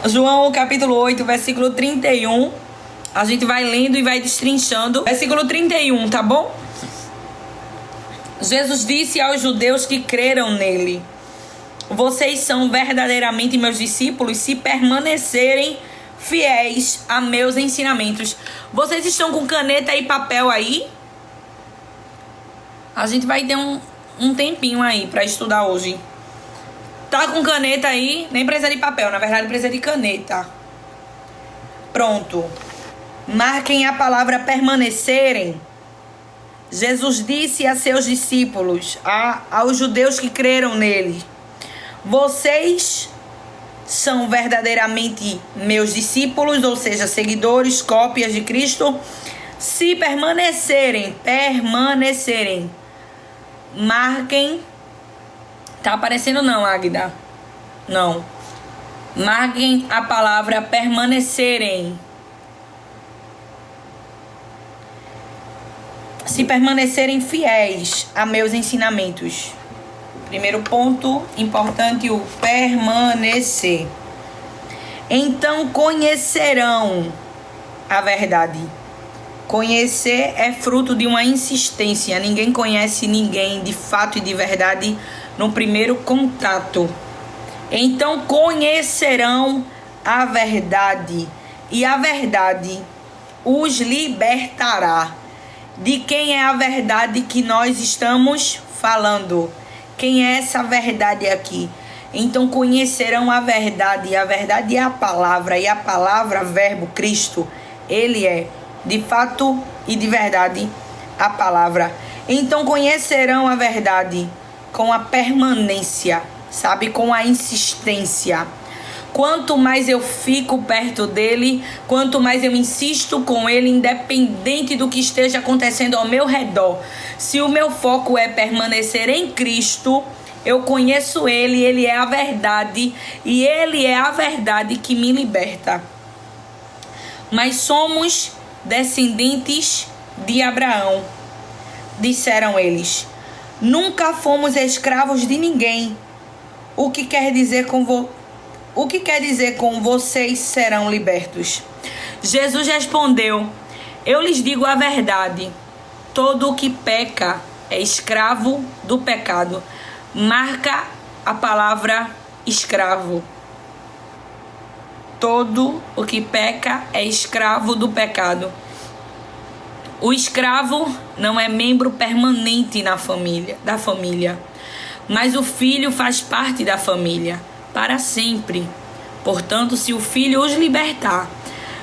João capítulo 8, versículo 31. A gente vai lendo e vai destrinchando. Versículo 31, tá bom? Jesus disse aos judeus que creram nele: vocês são verdadeiramente meus discípulos se permanecerem fiéis a meus ensinamentos. Vocês estão com caneta e papel aí? A gente vai ter um tempinho aí para estudar hoje. Tá com caneta aí? Nem precisa de papel, na verdade precisa de caneta. Pronto. Marquem a palavra permanecerem. Jesus disse a seus discípulos, aos judeus que creram nele: vocês são verdadeiramente meus discípulos, ou seja, seguidores, cópias de Cristo, se permanecerem. Marquem. Tá aparecendo não, Águida? Não. Marquem a palavra permanecerem. Se permanecerem fiéis a meus ensinamentos. Primeiro ponto importante, o permanecer. Então conhecerão a verdade. Conhecer é fruto de uma insistência. Ninguém conhece ninguém de fato e de verdade no primeiro contato. Então conhecerão a verdade, e a verdade os libertará. De quem é a verdade que nós estamos falando? Quem é essa verdade aqui? Então conhecerão a verdade, e a verdade é a palavra, e a palavra, verbo, Cristo, ele é de fato e de verdade a palavra. Então conhecerão a verdade com a permanência, sabe? Com a insistência. Quanto mais eu fico perto dele, quanto mais eu insisto com ele, independente do que esteja acontecendo ao meu redor. Se o meu foco é permanecer em Cristo, eu conheço ele, ele é a verdade, e ele é a verdade que me liberta. Mas somos descendentes de Abraão, disseram eles. Nunca fomos escravos de ninguém. O que quer dizer com vocês serão libertos? Jesus respondeu: eu lhes digo a verdade. Todo o que peca é escravo do pecado. Marca a palavra escravo. Todo o que peca é escravo do pecado. O escravo não é membro permanente da família, mas o filho faz parte da família para sempre. Portanto, se o filho os libertar,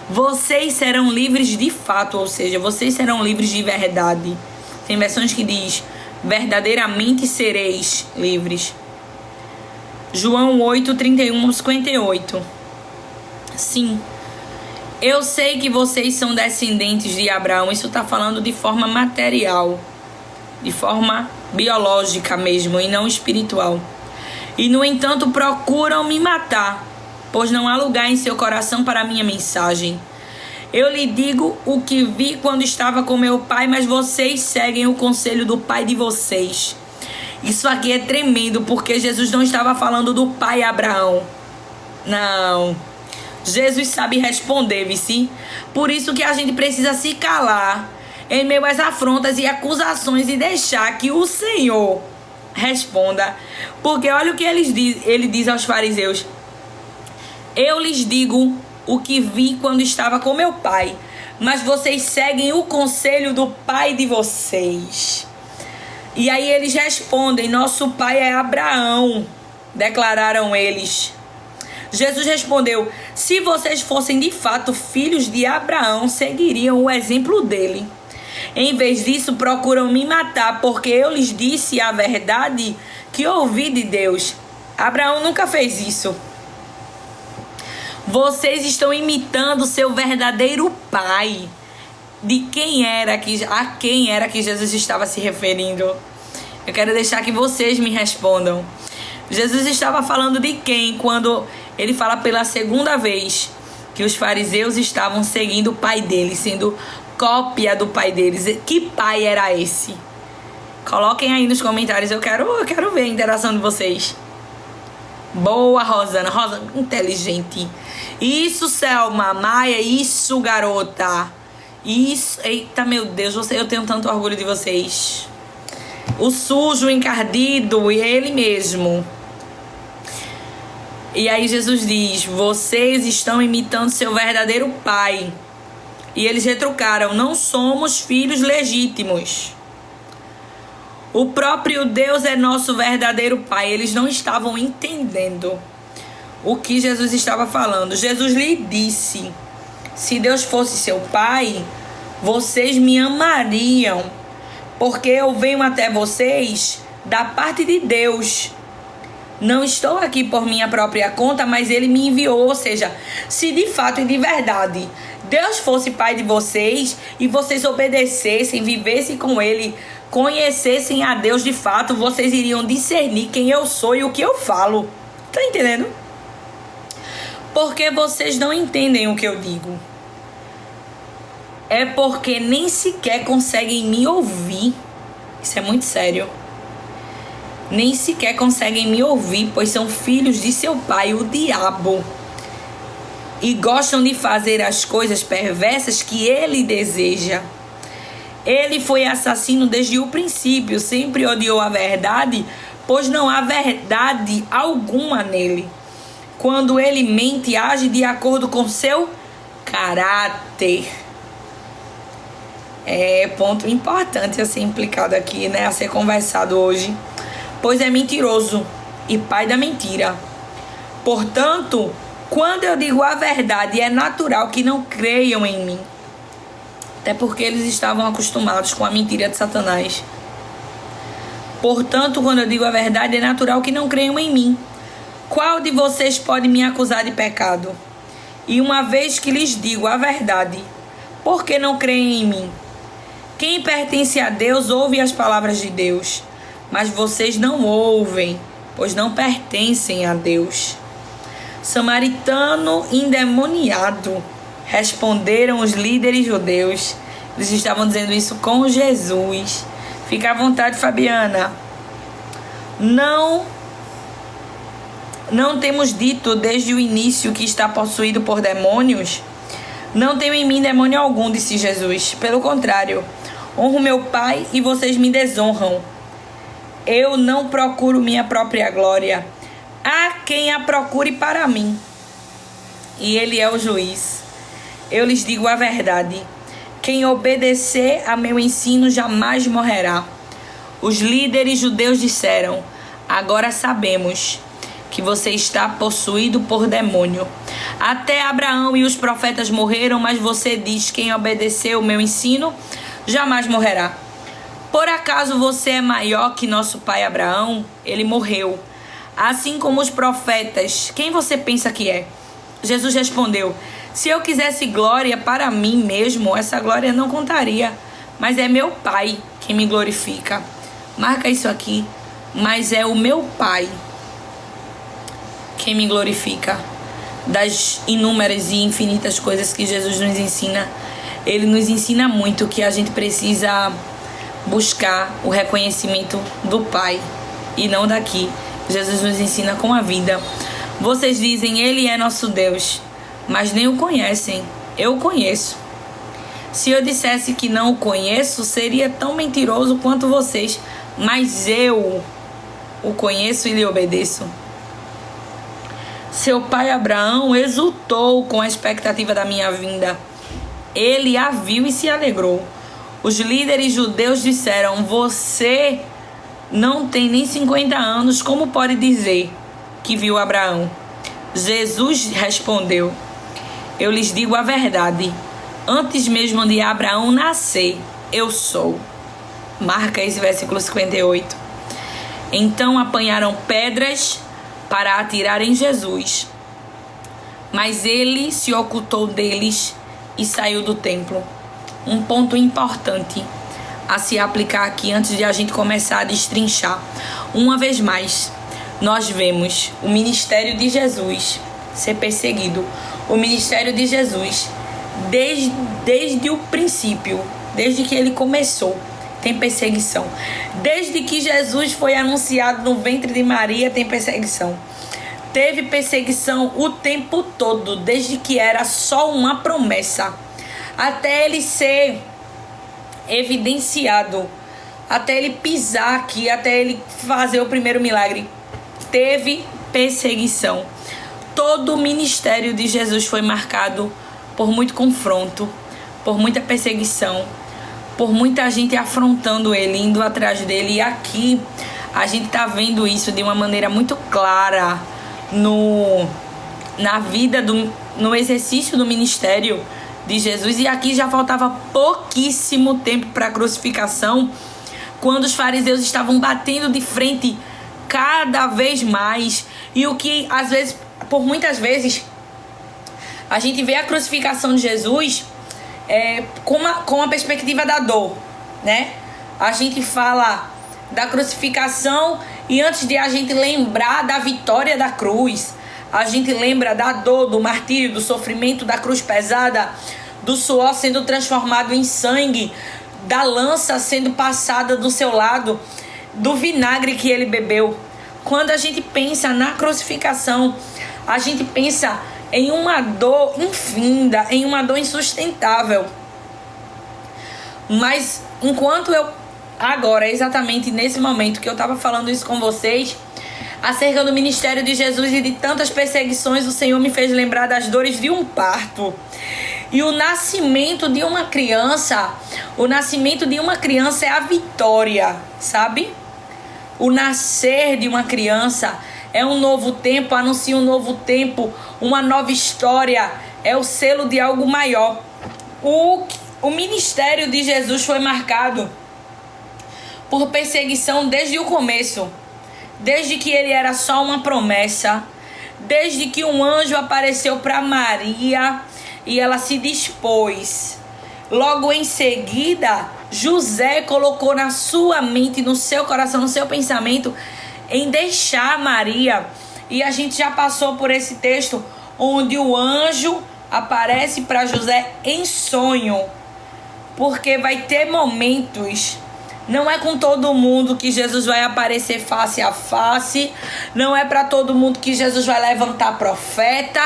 vocês serão livres de fato, ou seja, vocês serão livres de verdade. Tem versões que diz: verdadeiramente sereis livres. João 8, 31, 58. Sim, eu sei que vocês são descendentes de Abraão. Isso está falando de forma material, de forma biológica mesmo, e não espiritual. E no entanto procuram me matar, pois não há lugar em seu coração para a minha mensagem. Eu lhe digo o que vi quando estava com meu pai, mas vocês seguem o conselho do pai de vocês. Isso aqui é tremendo, porque Jesus não estava falando do pai Abraão. Não. Jesus sabe responder, vice. Por isso que a gente precisa se calar em meio às afrontas e acusações e deixar que o Senhor responda. Porque olha o que ele diz aos fariseus: eu lhes digo o que vi quando estava com meu pai, mas vocês seguem o conselho do pai de vocês. E aí eles respondem: nosso pai é Abraão, declararam eles. Jesus respondeu: se vocês fossem de fato filhos de Abraão, seguiriam o exemplo dele. Em vez disso, procuram me matar, porque eu lhes disse a verdade que ouvi de Deus. Abraão nunca fez isso. Vocês estão imitando seu verdadeiro pai. A quem era que Jesus estava se referindo? Eu quero deixar que vocês me respondam. Jesus estava falando de quem quando ele fala pela segunda vez que os fariseus estavam seguindo o pai deles, sendo cópia do pai deles? Que pai era esse? Coloquem aí nos comentários, eu quero ver a interação de vocês. Boa, Rosana. Rosana, inteligente. Isso, Selma, Maia, isso, garota. Isso, eita, meu Deus, eu tenho tanto orgulho de vocês. O sujo, o encardido, e ele mesmo. E aí Jesus diz: vocês estão imitando seu verdadeiro pai. E eles retrucaram: não somos filhos legítimos. O próprio Deus é nosso verdadeiro pai. Eles não estavam entendendo o que Jesus estava falando. Jesus lhe disse: se Deus fosse seu pai, vocês me amariam, porque eu venho até vocês da parte de Deus. Não estou aqui por minha própria conta, mas ele me enviou. Ou seja, se de fato e de verdade Deus fosse pai de vocês e vocês obedecessem, vivessem com ele, conhecessem a Deus de fato, vocês iriam discernir quem eu sou e o que eu falo. Tá entendendo? Porque vocês não entendem o que eu digo. É porque nem sequer conseguem me ouvir. Isso é muito sério. Nem sequer conseguem me ouvir, pois são filhos de seu pai, o diabo. E gostam de fazer as coisas perversas que ele deseja. Ele foi assassino desde o princípio, sempre odiou a verdade, pois não há verdade alguma nele. Quando ele mente, age de acordo com seu caráter. É ponto importante a ser implicado aqui, né? A ser conversado hoje. Pois é mentiroso e pai da mentira. Portanto, quando eu digo a verdade, é natural que não creiam em mim. Até porque eles estavam acostumados com a mentira de Satanás. Portanto, quando eu digo a verdade, é natural que não creiam em mim. Qual de vocês pode me acusar de pecado? E uma vez que lhes digo a verdade, por que não creem em mim? Quem pertence a Deus ouve as palavras de Deus, mas vocês não ouvem, pois não pertencem a Deus. Samaritano endemoniado, responderam os líderes judeus. Eles estavam dizendo isso com Jesus. Fica à vontade, Fabiana. Não temos dito desde o início que está possuído por demônios? Não tenho em mim demônio algum, disse Jesus. Pelo contrário, honro meu Pai e vocês me desonram. Eu não procuro minha própria glória. Há quem a procure para mim, e ele é o juiz. Eu lhes digo a verdade: quem obedecer a meu ensino jamais morrerá. Os líderes judeus disseram: agora sabemos que você está possuído por demônio. Até Abraão e os profetas morreram, mas você diz: quem obedeceu o meu ensino jamais morrerá. Por acaso você é maior que nosso pai Abraão? Ele morreu, assim como os profetas. Quem você pensa que é? Jesus respondeu: se eu quisesse glória para mim mesmo, essa glória não contaria, mas é meu Pai quem me glorifica. Marca isso aqui. Mas é o meu Pai quem me glorifica. Das inúmeras e infinitas coisas que Jesus nos ensina, ele nos ensina muito que a gente precisa buscar o reconhecimento do Pai e não daqui. Jesus nos ensina com a vida. Vocês dizem: ele é nosso Deus, mas nem o conhecem. Eu o conheço. Se eu dissesse que não o conheço, seria tão mentiroso quanto vocês, mas eu o conheço e lhe obedeço. Seu pai Abraão exultou com a expectativa da minha vinda. Ele a viu e se alegrou. Os líderes judeus disseram: você não tem nem 50 anos, como pode dizer que viu Abraão? Jesus respondeu: eu lhes digo a verdade, antes mesmo de Abraão nascer, eu sou. Marca esse versículo 58. Então apanharam pedras para atirar em Jesus, mas ele se ocultou deles e saiu do templo. Um ponto importante a se aplicar aqui antes de a gente começar a destrinchar. Uma vez mais, nós vemos o ministério de Jesus ser perseguido. O ministério de Jesus, desde o princípio, desde que ele começou, tem perseguição. Desde que Jesus foi anunciado no ventre de Maria, tem perseguição. teve perseguição o tempo todo, desde que era só uma promessa, até ele ser evidenciado, até ele pisar aqui, até ele fazer o primeiro milagre. Teve perseguição. Todo o ministério de Jesus foi marcado por muito confronto, por muita perseguição, por muita gente afrontando ele, indo atrás dele. E aqui a gente está vendo isso de uma maneira muito clara na vida, no exercício do ministério de Jesus. E aqui já faltava pouquíssimo tempo para a crucificação, quando os fariseus estavam batendo de frente cada vez mais. E o que às vezes, por muitas vezes, a gente vê a crucificação de Jesus com a perspectiva da dor, né? A gente fala da crucificação e antes de a gente lembrar da vitória da cruz, a gente lembra da dor, do martírio, do sofrimento, da cruz pesada, do suor sendo transformado em sangue, da lança sendo passada do seu lado, do vinagre que ele bebeu. Quando a gente pensa na crucificação, a gente pensa em uma dor infinda, em uma dor insustentável. Mas enquanto agora, exatamente nesse momento que eu estava falando isso com vocês, acerca do ministério de Jesus e de tantas perseguições, o Senhor me fez lembrar das dores de um parto. E o nascimento de uma criança é a vitória, sabe? O nascer de uma criança é um novo tempo, anuncia um novo tempo, uma nova história, é o selo de algo maior. O ministério de Jesus foi marcado por perseguição desde o começo, desde que ele era só uma promessa, desde que um anjo apareceu para Maria e ela se dispôs. Logo em seguida, José colocou na sua mente, no seu coração, no seu pensamento, em deixar Maria. E a gente já passou por esse texto onde o anjo aparece para José em sonho, porque vai ter momentos. Não é com todo mundo que Jesus vai aparecer face a face. Não é para todo mundo que Jesus vai levantar profeta.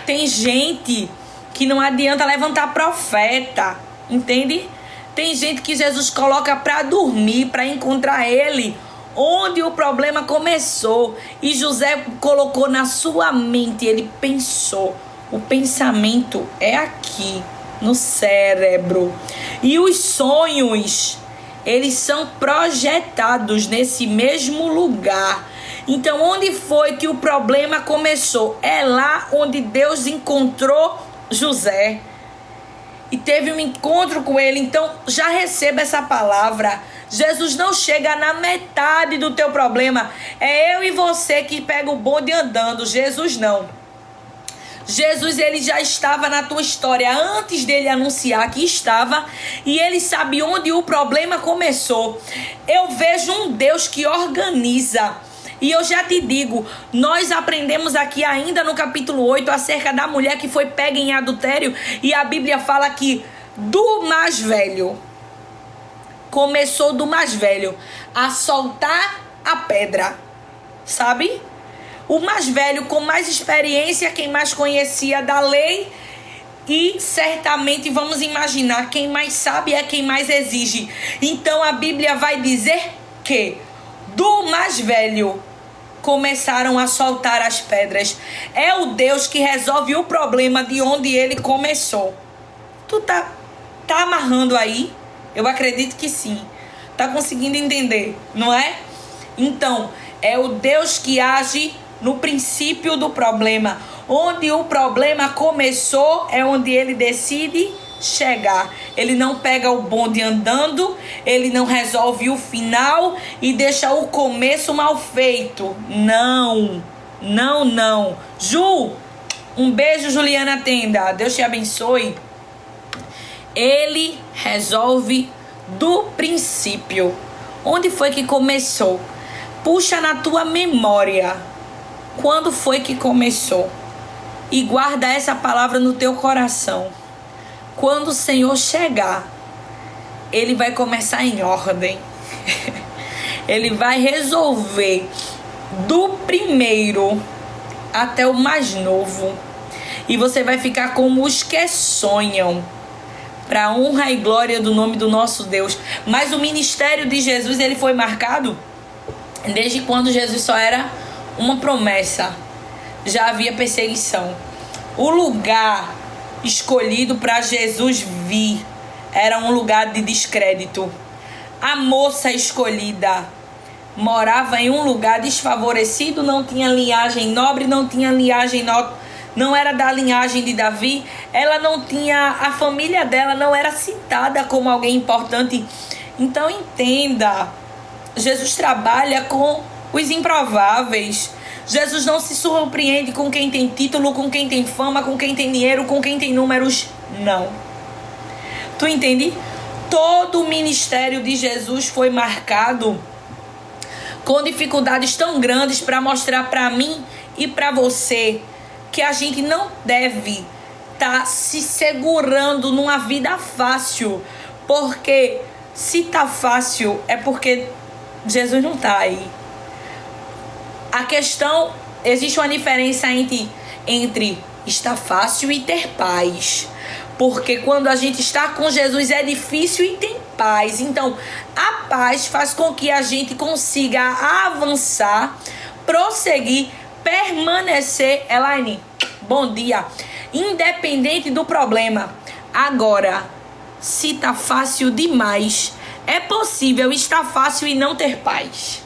Tem gente que não adianta levantar profeta, entende? Tem gente que Jesus coloca para dormir, para encontrar ele onde o problema começou. E José colocou na sua mente, ele pensou. O pensamento é aqui, no cérebro. E os sonhos, eles são projetados nesse mesmo lugar. Então, onde foi que o problema começou? É lá onde Deus encontrou José e teve um encontro com ele. Então, já receba essa palavra. Jesus não chega na metade do teu problema. É eu e você que pega o bonde andando. Jesus não. Jesus, ele já estava na tua história antes dele anunciar que estava, e ele sabe onde o problema começou. Eu vejo um Deus que organiza. E eu já te digo, nós aprendemos aqui ainda no capítulo 8 acerca da mulher que foi pega em adultério, e a Bíblia fala que do mais velho, começou do mais velho a soltar a pedra, sabe? O mais velho, com mais experiência, quem mais conhecia da lei, e certamente vamos imaginar, quem mais sabe é quem mais exige. Então a Bíblia vai dizer que do mais velho começaram a soltar as pedras. É o Deus que resolve o problema de onde ele começou. Tu tá amarrando aí? Eu acredito que sim. Tá conseguindo entender, não é? Então, é o Deus que age no princípio do problema. Onde o problema começou é onde ele decide chegar. Ele não pega o bonde andando, ele não resolve o final e deixa o começo mal feito. Não, não, não. Ju, um beijo, Juliana Tenda. Deus te abençoe. Ele resolve do princípio. Onde foi que começou? Puxa na tua memória. Quando foi que começou? E guarda essa palavra no teu coração. Quando o Senhor chegar, ele vai começar em ordem. Ele vai resolver do primeiro até o mais novo. E você vai ficar como os que sonham, para a honra e glória do nome do nosso Deus. Mas o ministério de Jesus, ele foi marcado desde quando Jesus só era uma promessa. Já havia perseguição. O lugar escolhido para Jesus vir era um lugar de descrédito. A moça escolhida morava em um lugar desfavorecido, não tinha linhagem nobre, não era da linhagem de Davi. Ela não tinha, a família dela não era citada como alguém importante. Então entenda, Jesus trabalha com os improváveis. Jesus não se surpreende com quem tem título, com quem tem fama, com quem tem dinheiro, com quem tem números. Não. Tu entende? Todo o ministério de Jesus foi marcado com dificuldades tão grandes para mostrar para mim e para você que a gente não deve estar se segurando numa vida fácil. Porque se tá fácil é porque Jesus não tá aí. A questão, existe uma diferença entre estar fácil e ter paz. Porque quando a gente está com Jesus é difícil e tem paz. Então, a paz faz com que a gente consiga avançar, prosseguir, permanecer. Elaine, bom dia. Independente do problema. Agora, se tá fácil demais, é possível estar fácil e não ter paz.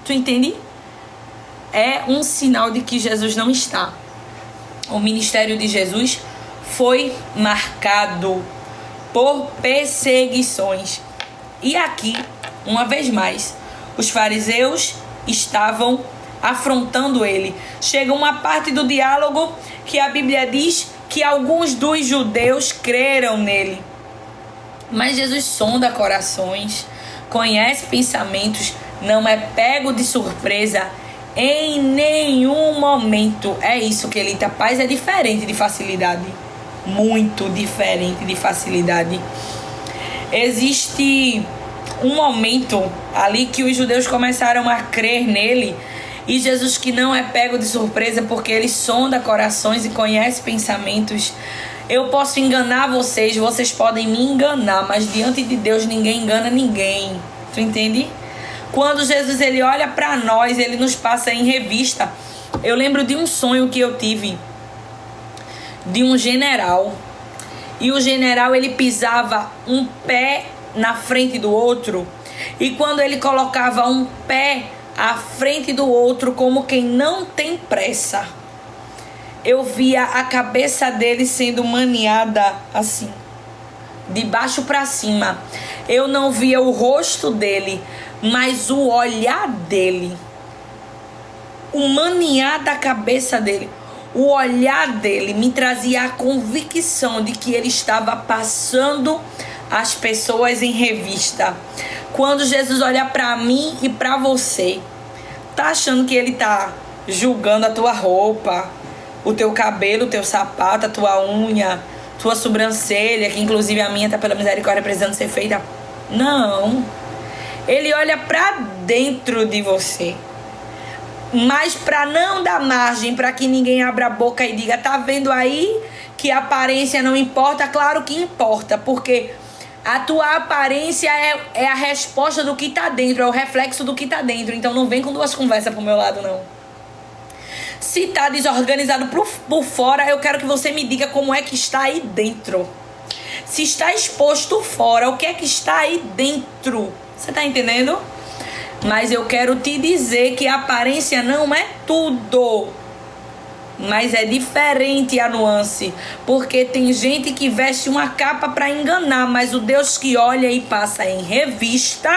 Tu entende? É um sinal de que Jesus não está. O ministério de Jesus foi marcado por perseguições. E aqui, uma vez mais, os fariseus estavam afrontando ele. Chega uma parte do diálogo que a Bíblia diz que alguns dos judeus creram nele. Mas Jesus sonda corações, conhece pensamentos, não é pego de surpresa em nenhum momento. É isso que ele tá. Paz é diferente de facilidade. Muito diferente de facilidade. Existe um momento ali que os judeus começaram a crer nele. E Jesus, que não é pego de surpresa, porque ele sonda corações e conhece pensamentos. Eu posso enganar vocês, vocês podem me enganar, mas diante de Deus ninguém engana ninguém. Tu entende? Quando Jesus ele olha para nós, ele nos passa em revista. Eu lembro de um sonho que eu tive de um general. E o general ele pisava um pé na frente do outro. E quando ele colocava um pé à frente do outro, como quem não tem pressa, eu via a cabeça dele sendo maniada assim, de baixo para cima. Eu não via o rosto dele, mas o olhar dele, o maniar da cabeça dele, o olhar dele me trazia a convicção de que ele estava passando as pessoas em revista. Quando Jesus olha para mim e para você, tá achando que ele tá julgando a tua roupa, o teu cabelo, o teu sapato, a tua unha, tua sobrancelha, que inclusive a minha tá pela misericórdia precisando ser feita? Não. Ele olha para dentro de você. Mas para não dar margem para que ninguém abra a boca e diga, tá vendo aí que a aparência não importa? Claro que importa, porque a tua aparência é a resposta do que tá dentro, é o reflexo do que tá dentro. Então não vem com duas conversas pro meu lado, não. Se tá desorganizado por fora, eu quero que você me diga como é que está aí dentro. Se está exposto fora, o que é que está aí dentro? Você tá entendendo? Mas eu quero te dizer que a aparência não é tudo. Mas é diferente a nuance. Porque tem gente que veste uma capa para enganar, mas o Deus que olha e passa em revista,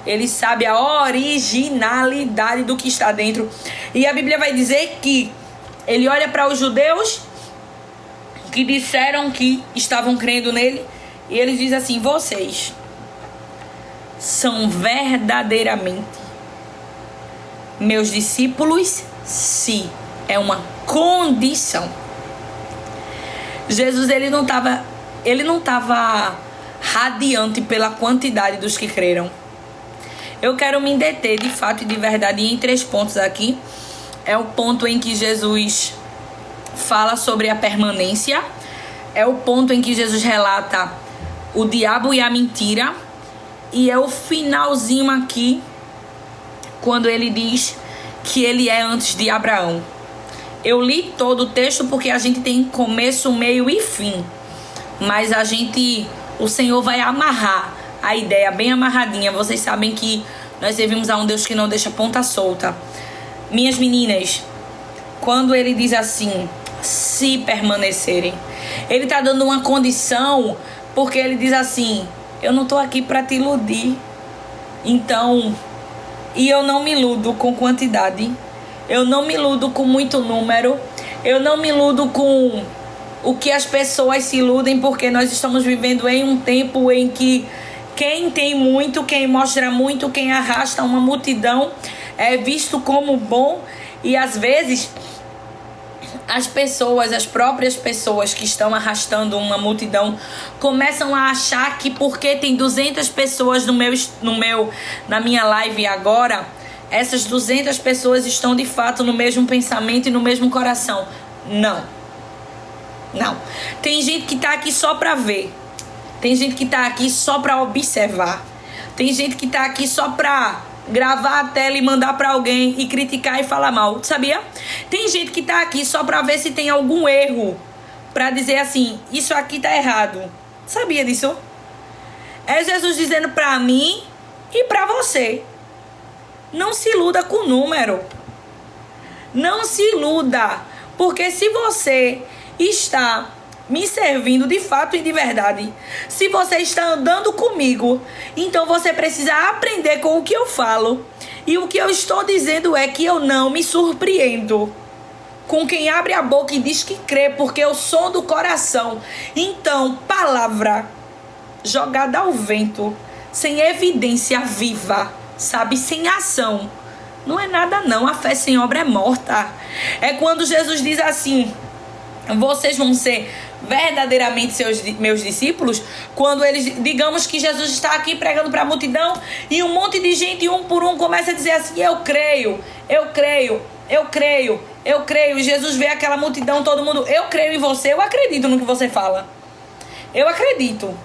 ele sabe a originalidade do que está dentro. E a Bíblia vai dizer que ele olha para os judeus que disseram que estavam crendo nele, e ele diz assim: vocês são verdadeiramente meus discípulos, se é uma condição. Jesus ele não estava radiante pela quantidade dos que creram. Eu quero me deter de fato e de verdade em 3 pontos aqui. É o ponto em que Jesus fala sobre a permanência. É o ponto em que Jesus relata o diabo e a mentira. E é o finalzinho aqui, quando ele diz que ele é antes de Abraão. Eu li todo o texto porque a gente tem começo, meio e fim. Mas o Senhor vai amarrar a ideia bem amarradinha. Vocês sabem que nós servimos a um Deus que não deixa ponta solta. Minhas meninas, quando ele diz assim, se permanecerem, ele tá dando uma condição, porque ele diz assim, eu não tô aqui para te iludir. Então, e eu não me iludo com quantidade, eu não me iludo com muito número, eu não me iludo com o que as pessoas se iludem, porque nós estamos vivendo em um tempo em que quem tem muito, quem mostra muito, quem arrasta uma multidão é visto como bom. E às vezes as próprias pessoas que estão arrastando uma multidão começam a achar que porque tem 200 pessoas na minha live agora, essas 200 pessoas estão de fato no mesmo pensamento e no mesmo coração. Não. Tem gente que tá aqui só pra ver. Tem gente que tá aqui só pra observar. Tem gente que tá aqui só pra gravar a tela e mandar pra alguém e criticar e falar mal, sabia? Tem gente que tá aqui só pra ver se tem algum erro, pra dizer assim, isso aqui tá errado. Sabia disso? É Jesus dizendo pra mim e pra você. Não se iluda com o número. Não se iluda. Porque se você está me servindo de fato e de verdade, se você está andando comigo, então você precisa aprender com o que eu falo. E o que eu estou dizendo é que eu não me surpreendo com quem abre a boca e diz que crê, porque eu sou do coração. Então, palavra jogada ao vento, sem evidência viva, sabe, sem ação, não é nada não. A fé sem obra é morta. É quando Jesus diz assim, vocês vão ser verdadeiramente meus discípulos, quando eles, digamos que Jesus está aqui pregando para a multidão e um monte de gente, um por um, começa a dizer assim, eu creio. E Jesus vê aquela multidão, todo mundo, eu creio em você, eu acredito no que você fala, eu acredito.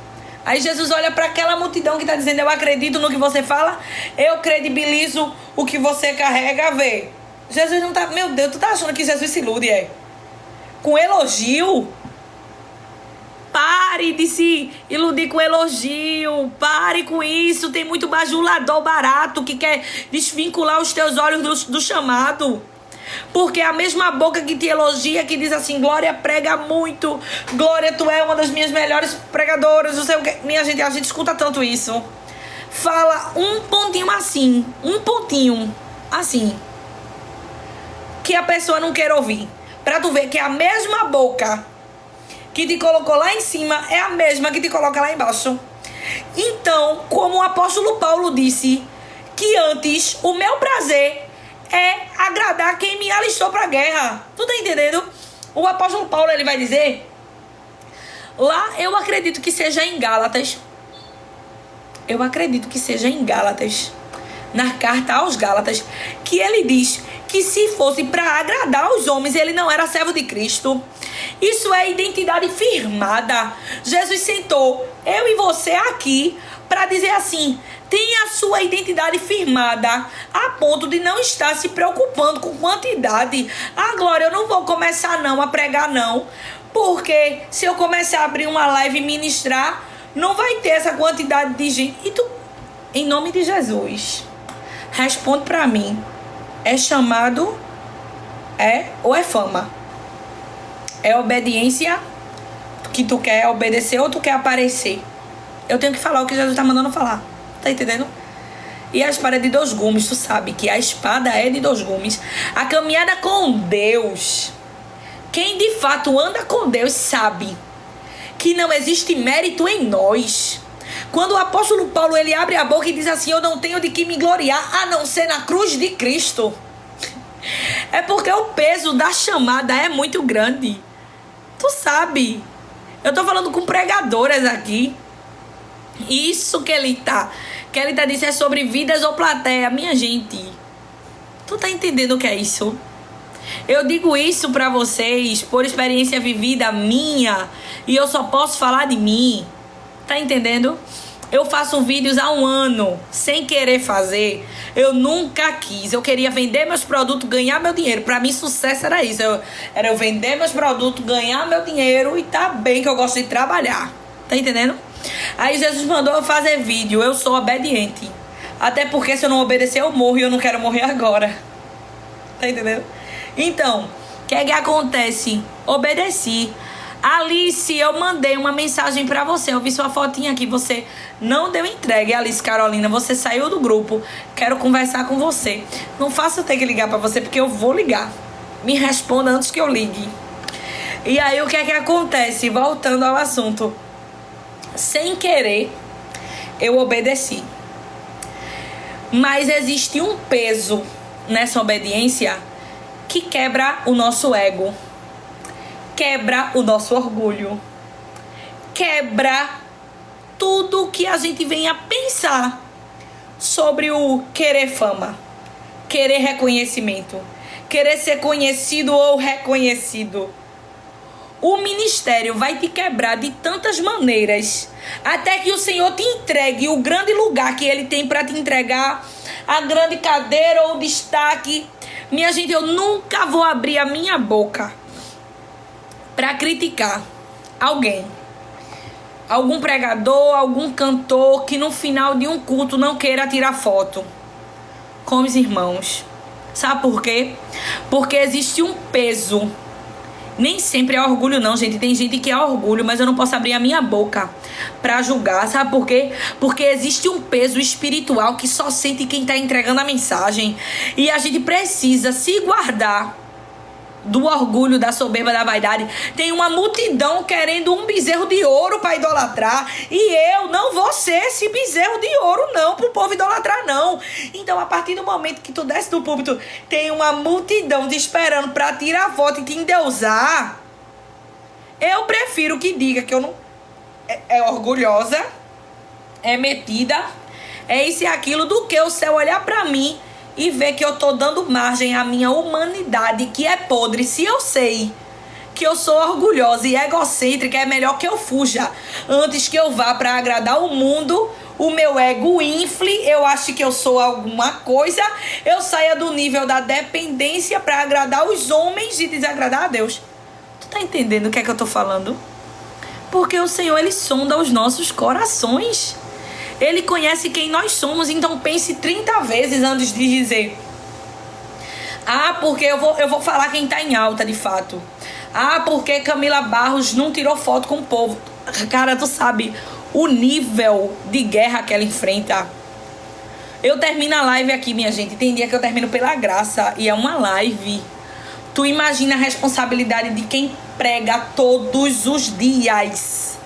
Aí Jesus olha para aquela multidão que está dizendo, eu acredito no que você fala, eu credibilizo o que você carrega, vê. Jesus não tá, meu Deus, tu tá achando que Jesus se ilude, com elogio? Pare de se iludir com elogio. Pare com isso. Tem muito bajulador barato que quer desvincular os teus olhos do chamado. Porque a mesma boca que te elogia, que diz assim, Glória prega muito, Glória, tu é uma das minhas melhores pregadoras, não sei o que. Minha gente, a gente escuta tanto isso. Fala um pontinho assim, que a pessoa não quer ouvir. Pra tu ver que a mesma boca que te colocou lá em cima é a mesma que te coloca lá embaixo. Então, como o apóstolo Paulo disse, que antes o meu prazer é agradar quem me alistou pra guerra. Tu tá entendendo? O apóstolo Paulo, ele vai dizer, lá eu acredito que seja em Gálatas, na carta aos Gálatas, que ele diz que se fosse para agradar os homens, ele não era servo de Cristo. Isso é identidade firmada. Jesus sentou eu e você aqui para dizer assim, tenha a sua identidade firmada a ponto de não estar se preocupando com quantidade. Ah, Glória, eu não vou começar não a pregar não, porque se eu começar a abrir uma live e ministrar, não vai ter essa quantidade de gente. E tu, em nome de Jesus, responde para mim. É chamado? Ou é fama? É obediência que tu quer obedecer ou tu quer aparecer? Eu tenho que falar o que Jesus tá mandando falar. Tá entendendo? E a espada é de 2 gumes. Tu sabe que a espada é de 2 gumes. A caminhada com Deus, quem de fato anda com Deus sabe que não existe mérito em nós. Quando o apóstolo Paulo, ele abre a boca e diz assim, eu não tenho de que me gloriar a não ser na cruz de Cristo. É porque o peso da chamada é muito grande. Tu sabe. Eu tô falando com pregadoras aqui. Isso que ele tá dizendo é sobre vidas ou plateia. Minha gente, tu tá entendendo o que é isso? Eu digo isso pra vocês por experiência vivida minha e eu só posso falar de mim. Tá entendendo? Eu faço vídeos há 1 ano sem querer fazer. Eu nunca quis. Eu queria vender meus produtos, ganhar meu dinheiro. Pra mim, sucesso era isso. Era eu vender meus produtos, ganhar meu dinheiro e tá bem que eu gosto de trabalhar. Tá entendendo? Aí Jesus mandou eu fazer vídeo. Eu sou obediente. Até porque se eu não obedecer, eu morro e eu não quero morrer agora. Tá entendendo? Então, o que é que acontece? Obedeci. Alice, eu mandei uma mensagem pra você. Eu vi sua fotinha aqui. Você não deu entrega. Alice Carolina, você saiu do grupo. Quero conversar com você. Não faça eu ter que ligar pra você, porque eu vou ligar. Me responda antes que eu ligue. E aí, o que é que acontece? Voltando ao assunto. Sem querer, eu obedeci. Mas existe um peso nessa obediência que quebra o nosso ego. Quebra o nosso orgulho. Quebra tudo que a gente vem a pensar sobre o querer fama, querer reconhecimento, querer ser conhecido ou reconhecido. O ministério vai te quebrar de tantas maneiras, até que o Senhor te entregue o grande lugar que Ele tem para te entregar, a grande cadeira ou destaque. Minha gente, eu nunca vou abrir a minha boca para criticar alguém, algum pregador, algum cantor que no final de um culto não queira tirar foto com os irmãos. Sabe por quê? Porque existe um peso. Nem sempre é orgulho não, gente. Tem gente que é orgulho, mas eu não posso abrir a minha boca pra julgar. Sabe por quê? Porque existe um peso espiritual que só sente quem tá entregando a mensagem. E a gente precisa se guardar do orgulho, da soberba, da vaidade. Tem uma multidão querendo um bezerro de ouro para idolatrar, e eu não vou ser esse bezerro de ouro não, pro povo idolatrar não. Então, a partir do momento que tu desce do púlpito, tem uma multidão te esperando para tirar foto e te endeusar, eu prefiro que diga que eu não é orgulhosa, é metida, é isso e aquilo, do que o céu olhar para mim e ver que eu tô dando margem à minha humanidade, que é podre. Se eu sei que eu sou orgulhosa e egocêntrica, é melhor que eu fuja antes que eu vá para agradar o mundo, o meu ego infle, eu acho que eu sou alguma coisa, eu saia do nível da dependência para agradar os homens e desagradar a Deus. Tu tá entendendo o que é que eu tô falando? Porque o Senhor, Ele sonda os nossos corações. Ele conhece quem nós somos, então pense 30 vezes antes de dizer: ah, porque eu vou falar quem tá em alta de fato. Ah, porque Camila Barros não tirou foto com o povo. Cara, tu sabe o nível de guerra que ela enfrenta. Eu termino a live aqui, minha gente. Tem dia que eu termino pela graça e é uma live. Tu imagina a responsabilidade de quem prega todos os dias,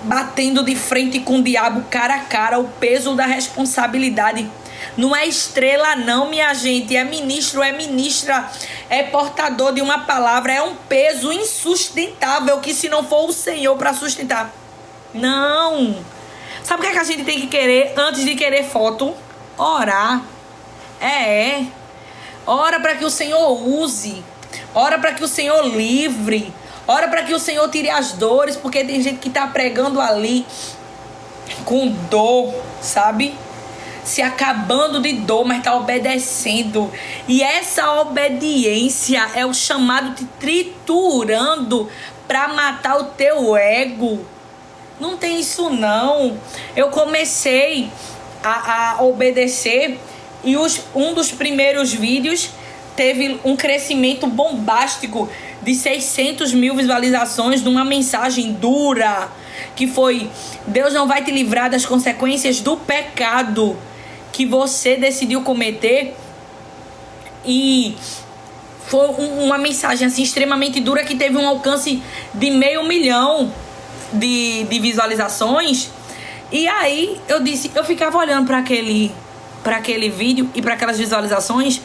batendo de frente com o diabo cara a cara, o peso da responsabilidade. Não é estrela não, minha gente, é ministro, é ministra, é portador de uma palavra, é um peso insustentável que se não for o Senhor para sustentar, não. Sabe o que é que a gente tem que querer antes de querer foto? Orar. Ora para que o Senhor use, ora para que o Senhor livre, ora para que o Senhor tire as dores, porque tem gente que tá pregando ali com dor, sabe? Se acabando de dor, mas tá obedecendo. E essa obediência é o chamado te triturando para matar o teu ego. Não tem isso não. Eu comecei a obedecer e um dos primeiros vídeos teve um crescimento bombástico de 600 mil visualizações numa mensagem dura, que foi: Deus não vai te livrar das consequências do pecado que você decidiu cometer. E foi uma mensagem assim extremamente dura, que teve um alcance de 500 mil de visualizações. E aí eu ficava olhando para aquele vídeo e para aquelas visualizações,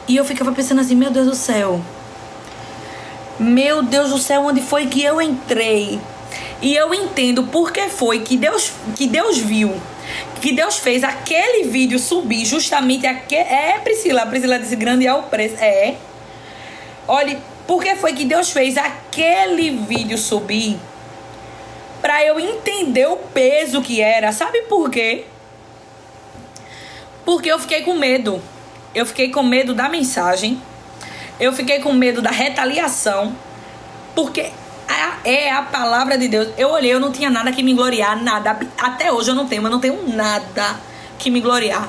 e eu ficava pensando assim: meu Deus do céu, onde foi que eu entrei? E eu entendo porque foi que Deus viu, que Deus fez aquele vídeo subir justamente Priscila disse: grande é o preço. Olhe, por que foi que Deus fez aquele vídeo subir? Para eu entender o peso que era. Sabe por quê? Porque eu fiquei com medo. Eu fiquei com medo da mensagem. Eu fiquei com medo da retaliação. Porque é a palavra de Deus. Eu olhei, eu não tinha nada que me gloriar, nada. Até hoje eu não tenho nada que me gloriar.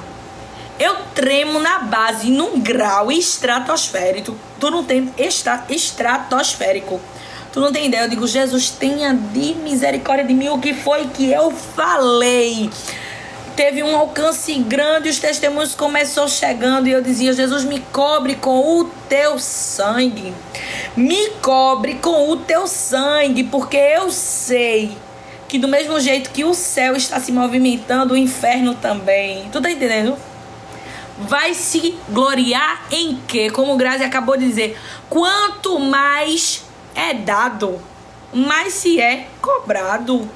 Eu tremo na base, num grau estratosférico. Tu não tem estratosférico. Tu não tem ideia. Eu digo, Jesus, tenha de misericórdia de mim. O que foi que eu falei? Teve um alcance grande, os testemunhos começou chegando e eu dizia, Jesus, me cobre com o teu sangue. Me cobre com o teu sangue, porque eu sei que do mesmo jeito que o céu está se movimentando, o inferno também. Tu tá entendendo? Vai se gloriar em quê? Como o Grazi acabou de dizer, quanto mais é dado, mais se é cobrado.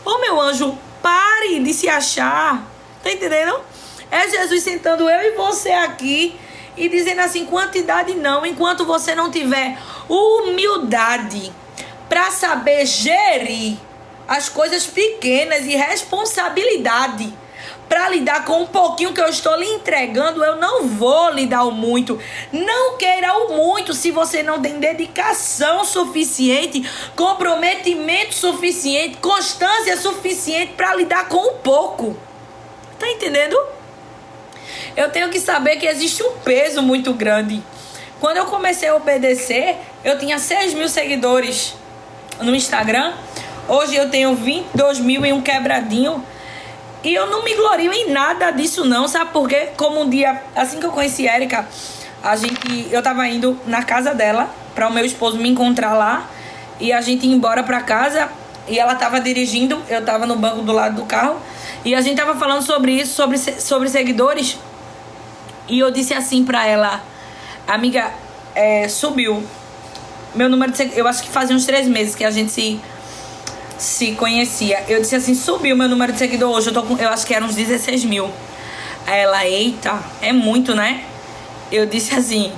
Ô meu anjo, pare de se achar. Tá entendendo? É Jesus sentando eu e você aqui e dizendo assim, quantidade não, enquanto você não tiver humildade para saber gerir as coisas pequenas e responsabilidade para lidar com um pouquinho que eu estou lhe entregando, eu não vou lhe dar o muito. Não queira o muito se você não tem dedicação suficiente, comprometimento suficiente, constância suficiente para lidar com o pouco. Tá entendendo? Eu tenho que saber que existe um peso muito grande. Quando eu comecei a obedecer, eu tinha 6.000 seguidores no Instagram. Hoje eu tenho 22 mil e um quebradinho. E eu não me glorio em nada disso não, sabe por quê? Como um dia, assim que eu conheci a Érica, eu tava indo na casa dela, para o meu esposo me encontrar lá, e a gente ia embora pra casa, e ela tava dirigindo, eu tava no banco do lado do carro, e a gente tava falando sobre isso, sobre seguidores, e eu disse assim pra ela, amiga, subiu meu número de seguidores, eu acho que fazia uns 3 meses que a gente se conhecia. Eu disse assim, subiu meu número de seguidor hoje, eu acho que eram uns 16 mil. Aí ela, eita, é muito, né? Eu disse assim,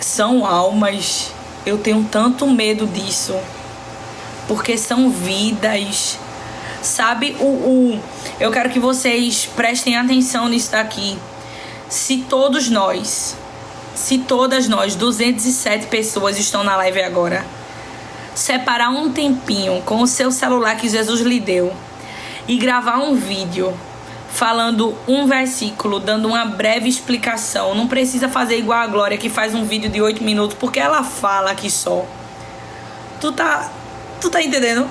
são almas, eu tenho tanto medo disso, porque são vidas, sabe? Eu quero que vocês prestem atenção nisso daqui. Se todas nós, 207 pessoas estão na live agora, separar um tempinho com o seu celular que Jesus lhe deu e gravar um vídeo falando um versículo, dando uma breve explicação. Não precisa fazer igual a Glória, que faz um vídeo de 8 minutos, porque ela fala aqui só. Tu tá entendendo?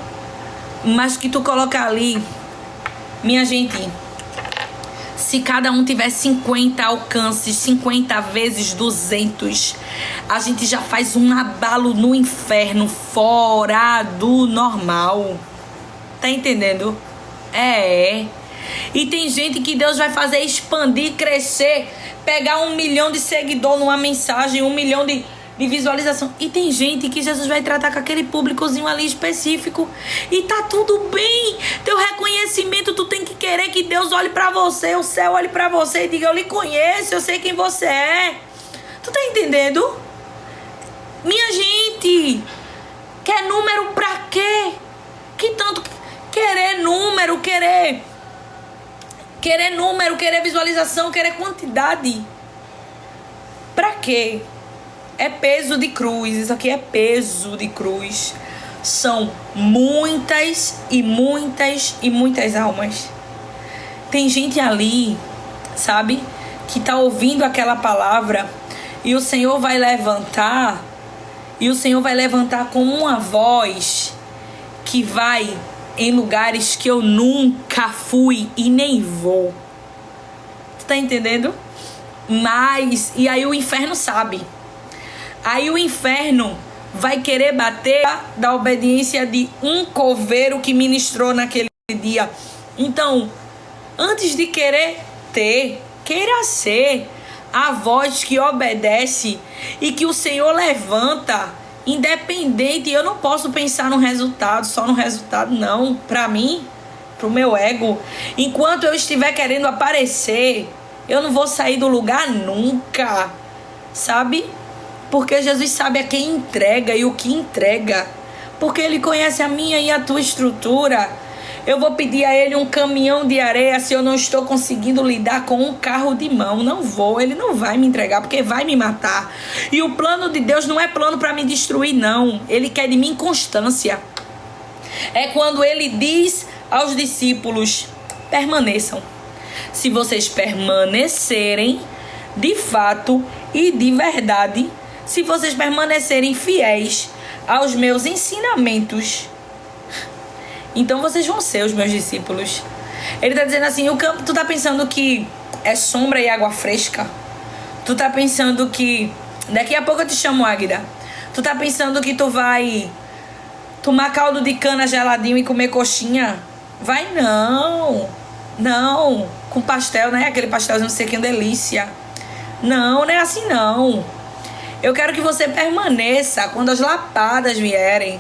Mas que tu coloca ali, minha gente, se cada um tiver 50 alcances, 50 vezes 200, a gente já faz um abalo no inferno fora do normal. Tá entendendo? E tem gente que Deus vai fazer expandir, crescer, pegar 1 milhão de seguidores numa mensagem, 1 milhão de visualização. E tem gente que Jesus vai tratar com aquele públicozinho ali específico. E tá tudo bem. Teu reconhecimento, tu tem que querer que Deus olhe pra você, o céu olhe pra você e diga, eu lhe conheço, eu sei quem você é. Tu tá entendendo? Minha gente, quer número pra quê? Que tanto querer número, querer visualização, querer quantidade. Pra quê? É peso de cruz, isso aqui é peso de cruz. São muitas e muitas e muitas almas. Tem gente ali, sabe, que tá ouvindo aquela palavra e o Senhor vai levantar, com uma voz que vai em lugares que eu nunca fui e nem vou. Tu tá entendendo? E aí o inferno sabe. Aí o inferno vai querer bater da obediência de um coveiro que ministrou naquele dia. Então, antes de querer ter, queira ser a voz que obedece e que o Senhor levanta, independente. Eu não posso pensar no resultado, só no resultado, não. Pra mim, pro meu ego. Enquanto eu estiver querendo aparecer, eu não vou sair do lugar nunca, sabe? Porque Jesus sabe a quem entrega e o que entrega. Porque Ele conhece a minha e a tua estrutura. Eu vou pedir a Ele um caminhão de areia se eu não estou conseguindo lidar com um carro de mão. Não vou, Ele não vai me entregar, porque vai me matar. E o plano de Deus não é plano para me destruir, não. Ele quer de mim constância. É quando Ele diz aos discípulos: permaneçam. Se vocês permanecerem de fato e de verdade, se vocês permanecerem fiéis aos meus ensinamentos, então vocês vão ser os meus discípulos. Ele está dizendo assim: o campo, tu tá pensando que é sombra e água fresca? Tu tá pensando que daqui a pouco eu te chamo, Águida. Tu tá pensando que tu vai tomar caldo de cana geladinho e comer coxinha? Vai não. Não. Com pastel, né? Aquele pastelzinho sequinho, delícia. Não, não é assim não. Eu quero que você permaneça quando as lapadas vierem.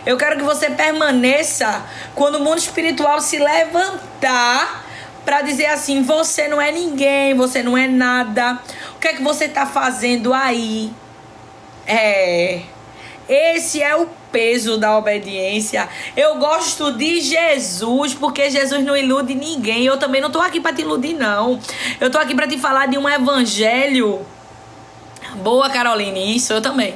Eu quero que você permaneça quando o mundo espiritual se levantar para dizer assim: você não é ninguém, você não é nada. O que é que você está fazendo aí? Esse é o peso da obediência. Eu gosto de Jesus, porque Jesus não ilude ninguém. Eu também não estou aqui para te iludir, não. Eu estou aqui para te falar de um evangelho. Boa, Caroline, isso, eu também.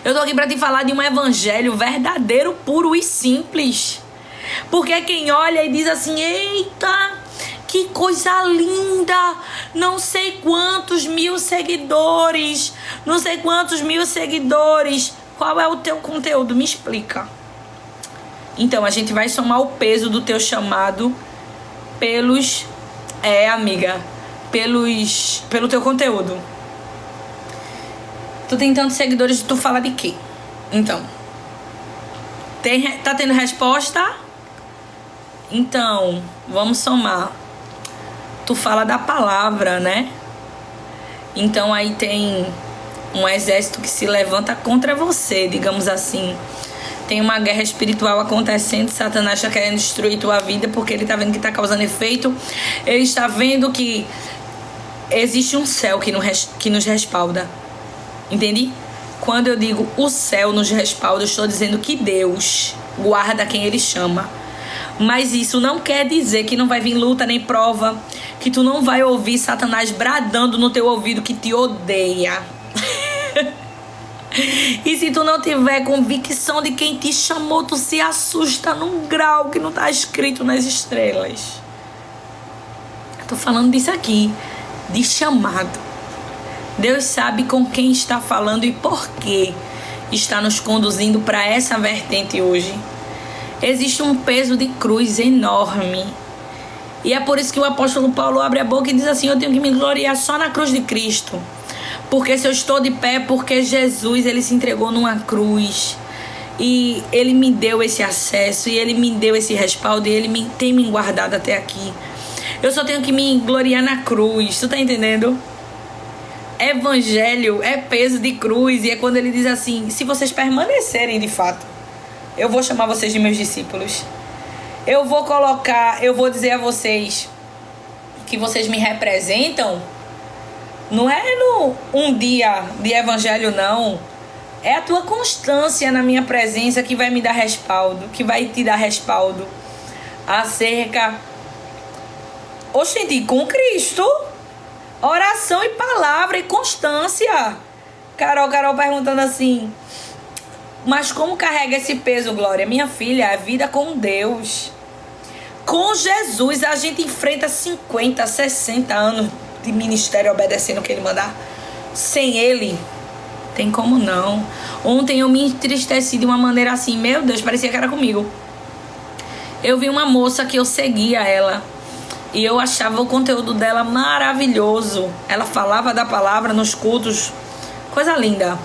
Eu tô aqui pra te falar de um evangelho verdadeiro, puro e simples. Porque quem olha e diz assim: eita, que coisa linda, não sei quantos mil seguidores, não sei quantos mil seguidores. Qual é o teu conteúdo? Me explica. Então, a gente vai somar o peso do teu chamado pelos... amiga, pelo teu conteúdo. Tu tem tantos seguidores, tu fala de quê? Então, tá tendo resposta? Então, vamos somar. Tu fala da palavra, né? Então aí tem um exército que se levanta contra você, digamos assim. Tem uma guerra espiritual acontecendo. Satanás está querendo destruir tua vida porque ele está vendo que está causando efeito. Ele está vendo que existe um céu que nos respalda. Entende? Quando eu digo o céu nos respalda, eu estou dizendo que Deus guarda quem Ele chama. Mas isso não quer dizer que não vai vir luta nem prova, que tu não vai ouvir Satanás bradando no teu ouvido que te odeia. E se tu não tiver convicção de quem te chamou, tu se assusta num grau que não está escrito nas estrelas. Eu tô falando disso aqui, de chamado. Deus sabe com quem está falando e por que está nos conduzindo para essa vertente hoje. Existe um peso de cruz enorme. E é por isso que o apóstolo Paulo abre a boca e diz assim: eu tenho que me gloriar só na cruz de Cristo. Porque se eu estou de pé, porque Jesus, ele se entregou numa cruz. E ele me deu esse acesso, e ele me deu esse respaldo, e ele tem me guardado até aqui. Eu só tenho que me gloriar na cruz. Tu tá entendendo? Evangelho é peso de cruz. E é quando ele diz assim: se vocês permanecerem de fato, eu vou chamar vocês de meus discípulos. Eu vou dizer a vocês que vocês me representam. Não é no um dia de evangelho, não. É a tua constância na minha presença que vai me dar respaldo, que vai te dar respaldo acerca... Oxente, com Cristo, oração e palavra e constância. Carol perguntando assim: mas como carrega esse peso, Glória? Minha filha, é vida com Deus. Com Jesus a gente enfrenta 50, 60 anos de ministério obedecendo o que Ele mandar. Sem Ele, tem como não. Ontem eu me entristeci de uma maneira assim, meu Deus, parecia que era comigo. Eu vi uma moça que eu seguia ela e eu achava o conteúdo dela maravilhoso. Ela falava da palavra nos cultos, coisa linda.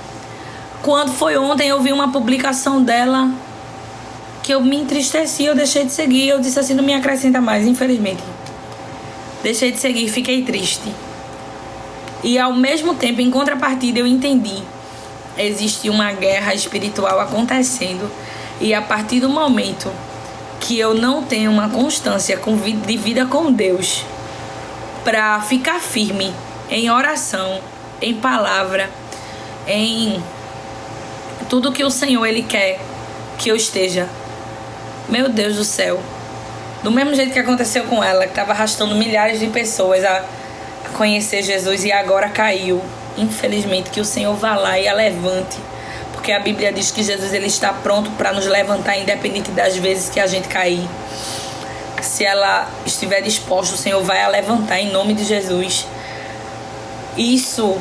Quando foi ontem, eu vi uma publicação dela que eu me entristeci, eu deixei de seguir. Eu disse assim: não me acrescenta mais, infelizmente. Deixei de seguir, fiquei triste. E ao mesmo tempo, em contrapartida, eu entendi: existe uma guerra espiritual acontecendo. E a partir do momento que eu não tenho uma constância de vida com Deus, para ficar firme em oração, em palavra, em tudo que o Senhor, Ele quer que eu esteja. Meu Deus do céu. Do mesmo jeito que aconteceu com ela, que estava arrastando milhares de pessoas a conhecer Jesus e agora caiu. Infelizmente, que o Senhor vá lá e a levante. Porque a Bíblia diz que Jesus, Ele está pronto para nos levantar, independente das vezes que a gente cair. Se ela estiver disposta, o Senhor vai a levantar em nome de Jesus. Isso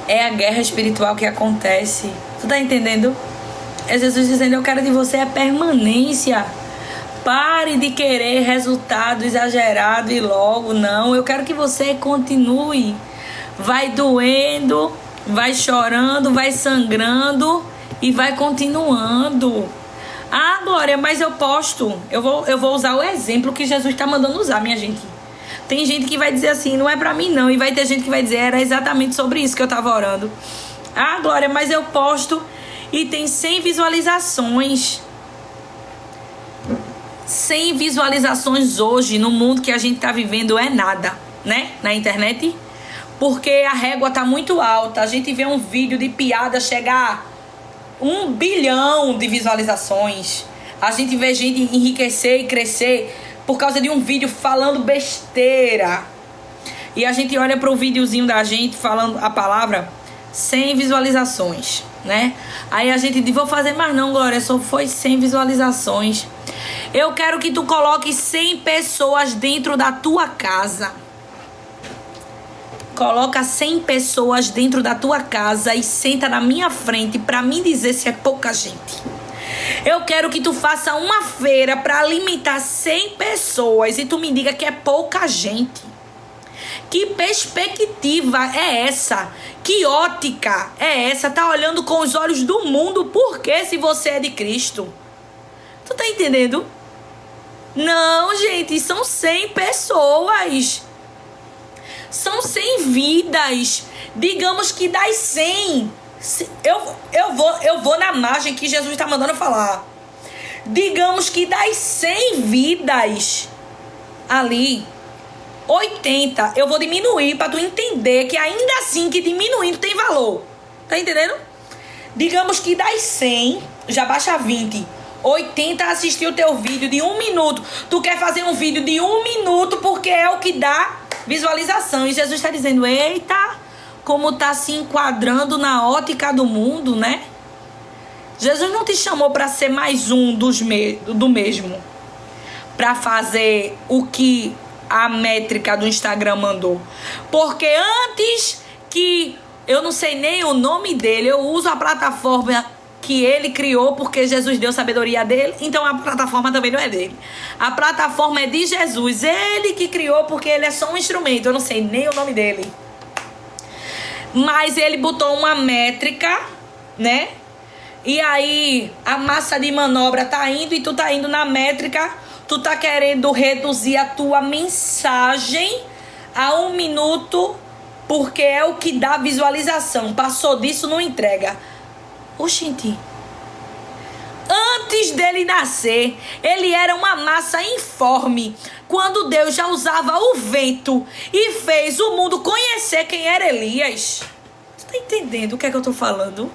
é a guerra espiritual que acontece. Tu tá entendendo? É Jesus dizendo, eu quero de você a permanência. Pare de querer resultado exagerado e logo. Não, eu quero que você continue. Vai doendo, vai chorando, vai sangrando e vai continuando. Ah, Glória, mas eu posto. Eu vou usar o exemplo que Jesus está mandando usar, minha gente. Tem gente que vai dizer assim, não é pra mim não. E vai ter gente que vai dizer, era exatamente sobre isso que eu tava orando. Ah, Glória, mas eu posto e tem 100 visualizações. 100 visualizações hoje no mundo que a gente tá vivendo é nada, né? Na internet. Porque a régua tá muito alta. A gente vê um vídeo de piada chegar a 1 bilhão de visualizações. A gente vê gente enriquecer e crescer por causa de um vídeo falando besteira. E a gente olha pro videozinho da gente falando a palavra 100 visualizações, né? Aí a gente diz, vou fazer mais não, Glória, só foi 100 visualizações. Eu quero que tu coloque 100 pessoas dentro da tua casa. Coloca 100 pessoas dentro da tua casa e senta na minha frente pra mim dizer se é pouca gente. Eu quero que tu faça uma feira pra alimentar 100 pessoas e tu me diga que é pouca gente. Que perspectiva é essa? Que ótica é essa? Tá olhando com os olhos do mundo. Por que se você é de Cristo? Tu tá entendendo? Não, gente, são 100 pessoas. São 100 vidas. Digamos que das 100, eu vou na margem que Jesus está mandando falar. Digamos que das 100 vidas ali, 80 eu vou diminuir para tu entender que ainda assim que diminuindo tem valor. Tá entendendo? Digamos que das 100, já baixa 20. 80 assistiu o teu vídeo de 1 minuto. Tu quer fazer um vídeo de 1 minuto porque é o que dá visualização. E Jesus está dizendo, eita, como tá se enquadrando na ótica do mundo, né? Jesus não te chamou para ser mais um do mesmo. Para fazer o que a métrica do Instagram mandou. Porque antes que... eu não sei nem o nome dele, eu uso a plataforma que ele criou porque Jesus deu sabedoria dele, então a plataforma também não é dele. A plataforma é de Jesus, ele que criou porque ele é só um instrumento, eu não sei nem o nome dele. Mas ele botou uma métrica, né? E aí a massa de manobra tá indo e tu tá indo na métrica, tu tá querendo reduzir a tua mensagem a 1 minuto porque é o que dá visualização. Passou disso, não entrega. Oxente, antes dele nascer, ele era uma massa informe. Quando Deus já usava o vento e fez o mundo conhecer quem era Elias. Tu tá entendendo o que é que eu tô falando?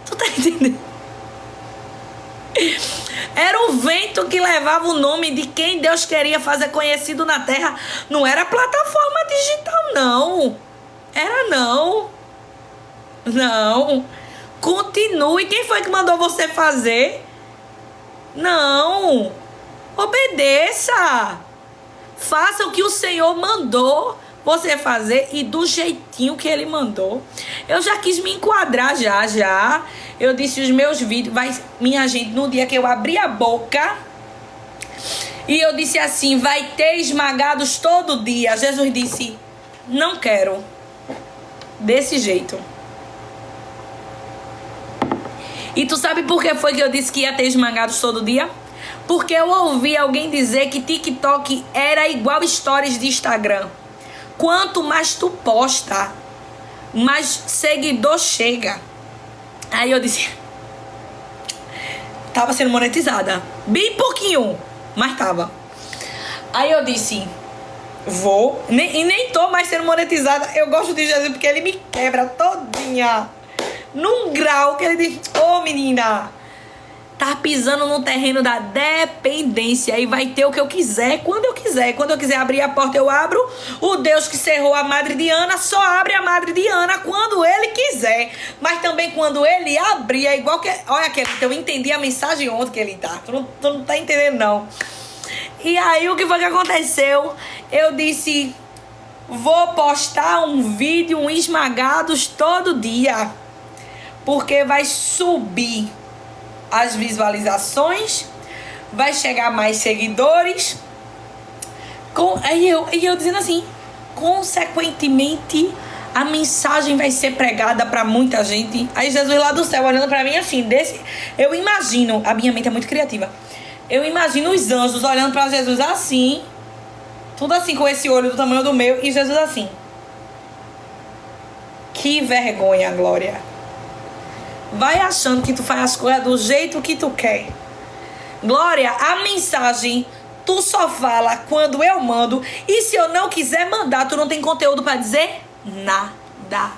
Tu tá entendendo? Era o vento que levava o nome de quem Deus queria fazer conhecido na terra. Não era plataforma digital, não. Era não. Não. Continue. Quem foi que mandou você fazer? Não. Obedeça. Faça o que o Senhor mandou você fazer e do jeitinho que Ele mandou. Eu já quis me enquadrar já. Eu disse os meus vídeos, minha gente, no dia que eu abri a boca e eu disse assim, vai ter esmagados todo dia. Jesus disse, não quero. Desse jeito. E tu sabe por que foi que eu disse que ia ter esmagados todo dia? Porque eu ouvi alguém dizer que TikTok era igual stories de Instagram. Quanto mais tu posta, mais seguidor chega. Aí eu disse... tava sendo monetizada. Bem pouquinho, mas tava. Aí eu disse... vou... e nem tô mais sendo monetizada. Eu gosto de Jesus porque ele me quebra todinha. num grau que ele diz, ô menina, tá pisando no terreno da dependência e vai ter o que eu quiser, quando eu quiser. Quando eu quiser abrir a porta, eu abro. O Deus que cerrou a Madre Diana só abre a Madre Diana quando ele quiser. Mas também quando ele abrir, é igual que... Olha, Kelita, eu entendi a mensagem ontem, Kelita. Tu não tá entendendo, não. E aí, o que foi que aconteceu? Eu disse, vou postar um vídeo, um esmagados todo dia. Porque vai subir as visualizações, vai chegar mais seguidores. E eu dizendo assim, consequentemente, a mensagem vai ser pregada para muita gente. Aí Jesus lá do céu olhando para mim assim, eu imagino, a minha mente é muito criativa, eu imagino os anjos olhando para Jesus assim, tudo assim com esse olho do tamanho do meu, e Jesus assim, que vergonha, Glória. Vai achando que tu faz as coisas do jeito que tu quer. Glória, a mensagem tu só fala quando eu mando. E se eu não quiser mandar, tu não tem conteúdo pra dizer nada.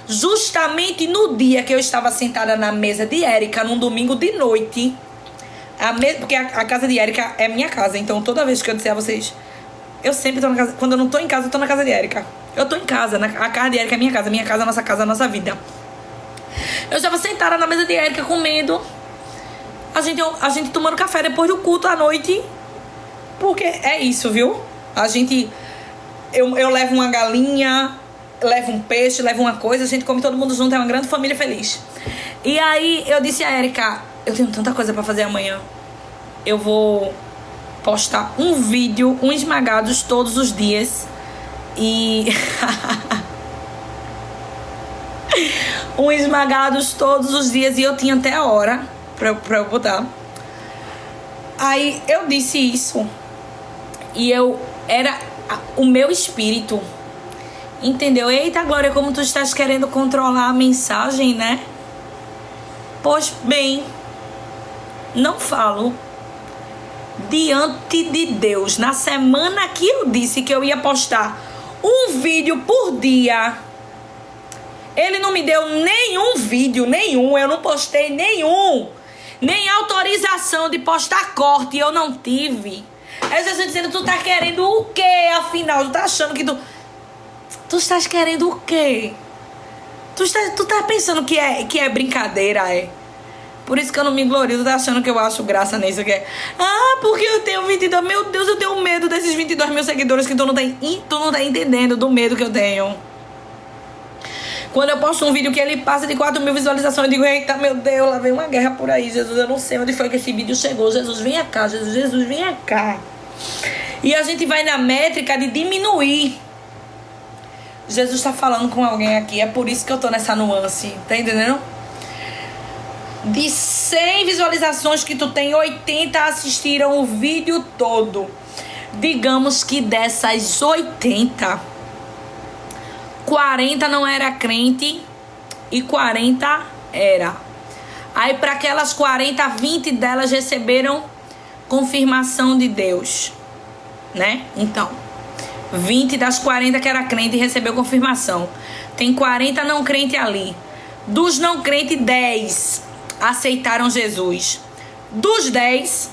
Justamente no dia que eu estava sentada na mesa de Érica, num domingo de noite. Porque a casa de Érica é minha casa. Então toda vez que eu disser a vocês, eu sempre tô na casa. Quando eu não tô em casa, eu tô na casa de Érica. Eu tô em casa. A casa de Érica é minha casa. Minha casa, a nossa vida. Eu estava sentada na mesa de Érica comendo. A gente tomando café depois do culto à noite. Porque é isso, viu? Eu levo uma galinha, levo um peixe, levo uma coisa. A gente come todo mundo junto, é uma grande família feliz. E aí eu disse a Érica, eu tenho tanta coisa pra fazer amanhã. Eu vou postar um vídeo, um esmagados todos os dias. E... um esmagados todos os dias. E eu tinha até a hora pra eu botar. Aí eu disse isso. E era o meu espírito. Entendeu? Eita, Glória, como tu estás querendo controlar a mensagem, né? Pois bem, não falo. Diante de Deus, na semana que eu disse que eu ia postar um vídeo por dia, ele não me deu nenhum vídeo, nenhum. Eu não postei nenhum. Nem autorização de postar corte eu não tive. Aí você está dizendo, tu tá querendo o quê? Afinal, tu tá achando que tu estás querendo o quê? Tu tá pensando que é brincadeira, é? Por isso que eu não me glorio. Tu tá achando que eu acho graça nisso, que é... Ah, porque eu tenho 22... Meu Deus, eu tenho medo desses 22 mil seguidores que tu não tá entendendo do medo que eu tenho. Quando eu posto um vídeo que ele passa de 4 mil visualizações, eu digo, eita, meu Deus, lá vem uma guerra por aí, Jesus, eu não sei onde foi que esse vídeo chegou. Jesus, vem cá, Jesus, vem cá. E a gente vai na métrica de diminuir. Jesus tá falando com alguém aqui, é por isso que eu tô nessa nuance, tá entendendo? De 100 visualizações que tu tem, 80 assistiram o vídeo todo. Digamos que dessas 80... 40 não era crente e 40 era. Aí para aquelas 40, 20 delas receberam confirmação de Deus, né? Então, 20 das 40 que era crente recebeu confirmação. Tem 40 não crente ali. Dos não crentes, 10 aceitaram Jesus. Dos 10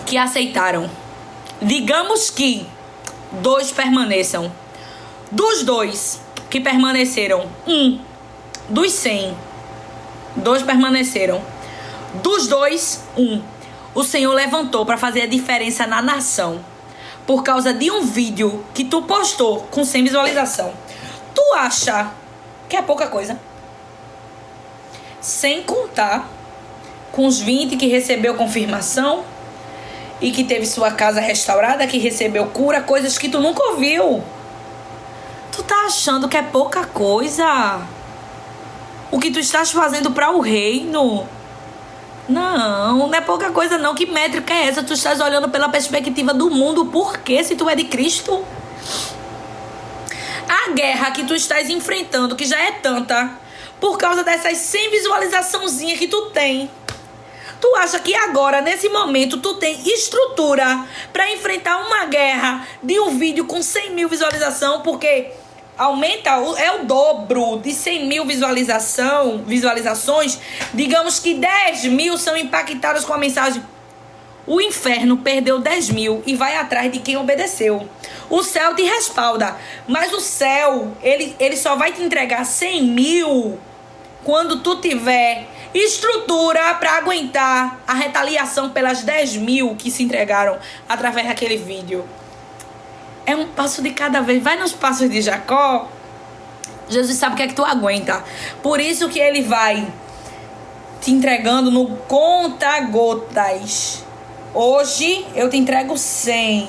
que aceitaram, digamos que 2 permaneçam. Dos 2 que permaneceram, dos 100, 2 permaneceram. Dos 2, 1. O Senhor levantou para fazer a diferença na nação. Por causa de um vídeo que tu postou com 100 visualização. Tu acha que é pouca coisa? Sem contar com os 20 que recebeu confirmação e que teve sua casa restaurada, que recebeu cura, coisas que tu nunca ouviu. Tu tá achando que é pouca coisa? O que tu estás fazendo para o reino? Não é pouca coisa não. Que métrica é essa? Tu estás olhando pela perspectiva do mundo. Por quê? Se tu é de Cristo? A guerra que tu estás enfrentando, que já é tanta, por causa dessas 100 visualizaçãozinhas que tu tem. Tu acha que agora, nesse momento, tu tem estrutura para enfrentar uma guerra de um vídeo com 100 mil visualizações? Porque aumenta, é o dobro de 100 mil visualizações. Digamos que 10 mil são impactadas com a mensagem. O inferno perdeu 10 mil e vai atrás de quem obedeceu. O céu te respalda, mas o céu, ele só vai te entregar 100 mil quando tu tiver estrutura para aguentar a retaliação pelas 10 mil que se entregaram através daquele vídeo. É um passo de cada vez. Vai nos passos de Jacó. Jesus sabe o que é que tu aguenta. Por isso que ele vai te entregando no conta-gotas. Hoje eu te entrego 100.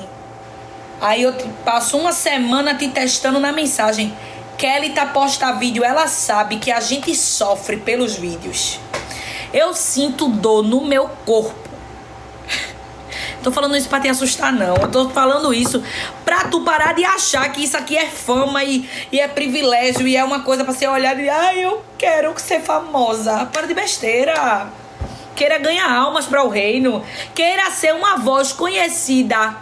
Aí eu passo uma semana te testando na mensagem. Kelly tá posta vídeo, ela sabe que a gente sofre pelos vídeos. Eu sinto dor no meu corpo. Tô falando isso pra te assustar, não. Eu tô falando isso pra tu parar de achar que isso aqui é fama e é privilégio e é uma coisa pra ser olhada e... Ai, eu quero ser famosa. Para de besteira. Queira ganhar almas para o reino. Queira ser uma voz conhecida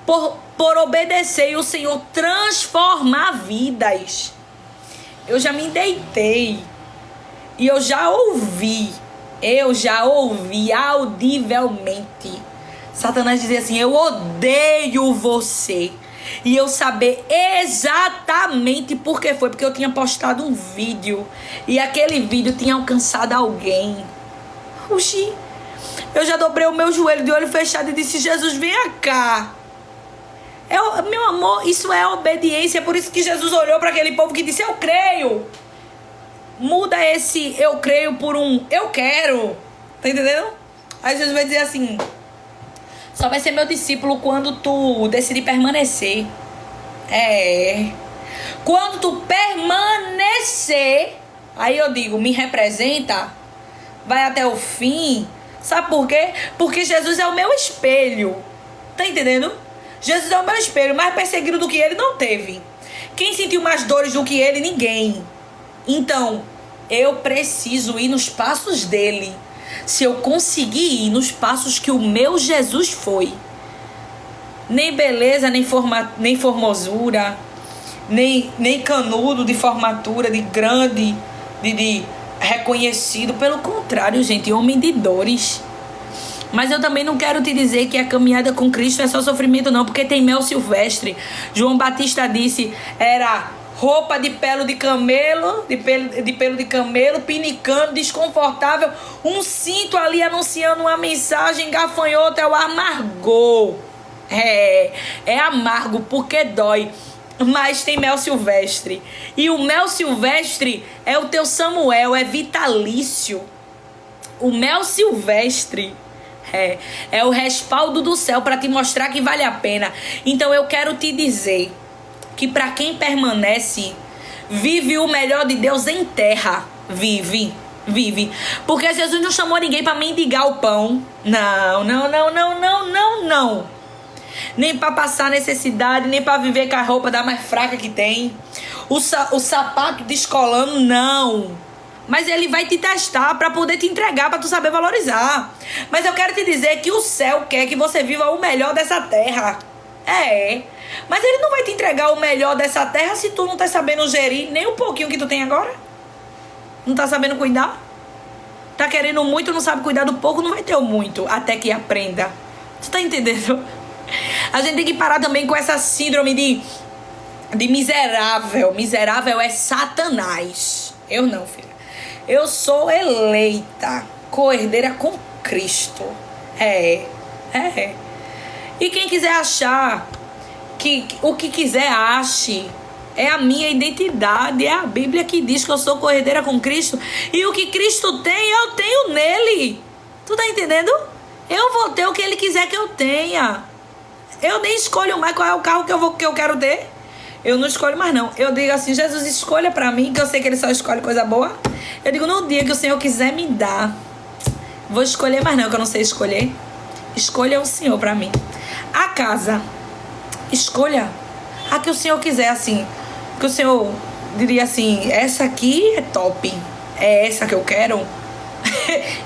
por obedecer e o Senhor transformar vidas. Eu já me deitei e eu já ouvi audivelmente Satanás dizer assim: eu odeio você. E eu saber exatamente por que foi. Porque eu tinha postado um vídeo e aquele vídeo tinha alcançado alguém. Oxi, eu já dobrei o meu joelho de olho fechado e disse: Jesus, venha cá. Meu amor, isso é obediência. É por isso que Jesus olhou para aquele povo que disse: eu creio. Muda esse eu creio por um eu quero. Tá entendendo? Aí Jesus vai dizer assim: só vai ser meu discípulo quando tu decidir permanecer. Quando tu permanecer, aí eu digo, me representa, vai até o fim. Sabe por quê? Porque Jesus é o meu espelho. Tá entendendo? Jesus é o meu espelho. Mais perseguido do que ele não teve. Quem sentiu mais dores do que ele? Ninguém. Então, eu preciso ir nos passos dele. Se eu conseguir ir nos passos que o meu Jesus foi, nem beleza, nem formosura, nem canudo de formatura, de grande, de reconhecido. Pelo contrário, gente, homem de dores. Mas eu também não quero te dizer que a caminhada com Cristo é só sofrimento, não, porque tem mel silvestre. João Batista disse, era roupa de pelo de camelo, de pelo de camelo, pinicando, desconfortável, um cinto ali anunciando uma mensagem, gafanhoto, é o amargor. É amargo porque dói, mas tem mel silvestre. E o mel silvestre é o teu Samuel, é vitalício. O mel silvestre é o respaldo do céu para te mostrar que vale a pena. Então eu quero te dizer que para quem permanece, vive o melhor de Deus em terra. Vive. Porque Jesus não chamou ninguém para mendigar o pão. Não. Nem para passar necessidade, nem para viver com a roupa da mais fraca que tem. O sapato descolando, não. Mas ele vai te testar para poder te entregar, para tu saber valorizar. Mas eu quero te dizer que o céu quer que você viva o melhor dessa terra. Mas ele não vai te entregar o melhor dessa terra se tu não tá sabendo gerir nem um pouquinho que tu tem agora. Não tá sabendo cuidar. Tá querendo muito, não sabe cuidar do pouco, não vai ter o muito até que aprenda. Tu tá entendendo? A gente tem que parar também com essa síndrome de miserável. Miserável é Satanás. Eu não, filha. Eu sou eleita, co-herdeira com Cristo. E quem quiser achar que o que quiser ache, é a minha identidade, é a Bíblia que diz que eu sou co-herdeira com Cristo, e o que Cristo tem, eu tenho nele. Tu tá entendendo? Eu vou ter o que ele quiser que eu tenha. Eu nem escolho mais qual é o carro que eu quero ter. Eu não escolho mais, não. Eu digo assim: Jesus, escolha pra mim, que eu sei que ele só escolhe coisa boa. Eu digo: no dia que o Senhor quiser me dar, vou escolher mais não, que eu não sei escolher. Escolha o Senhor pra mim. A casa, escolha a que o Senhor quiser, assim. Que o Senhor diria assim: essa aqui é top, é essa que eu quero.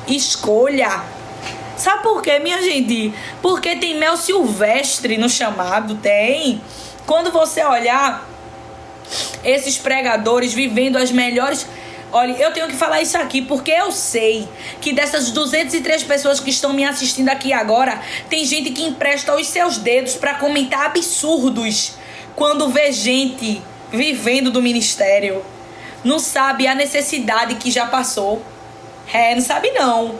Escolha. Sabe por quê, minha gente? Porque tem mel silvestre no chamado, tem. Quando você olhar esses pregadores vivendo as melhores... Olha, eu tenho que falar isso aqui porque eu sei que dessas 203 pessoas que estão me assistindo aqui agora, tem gente que empresta os seus dedos para comentar absurdos quando vê gente vivendo do ministério. Não sabe a necessidade que já passou. Não sabe não.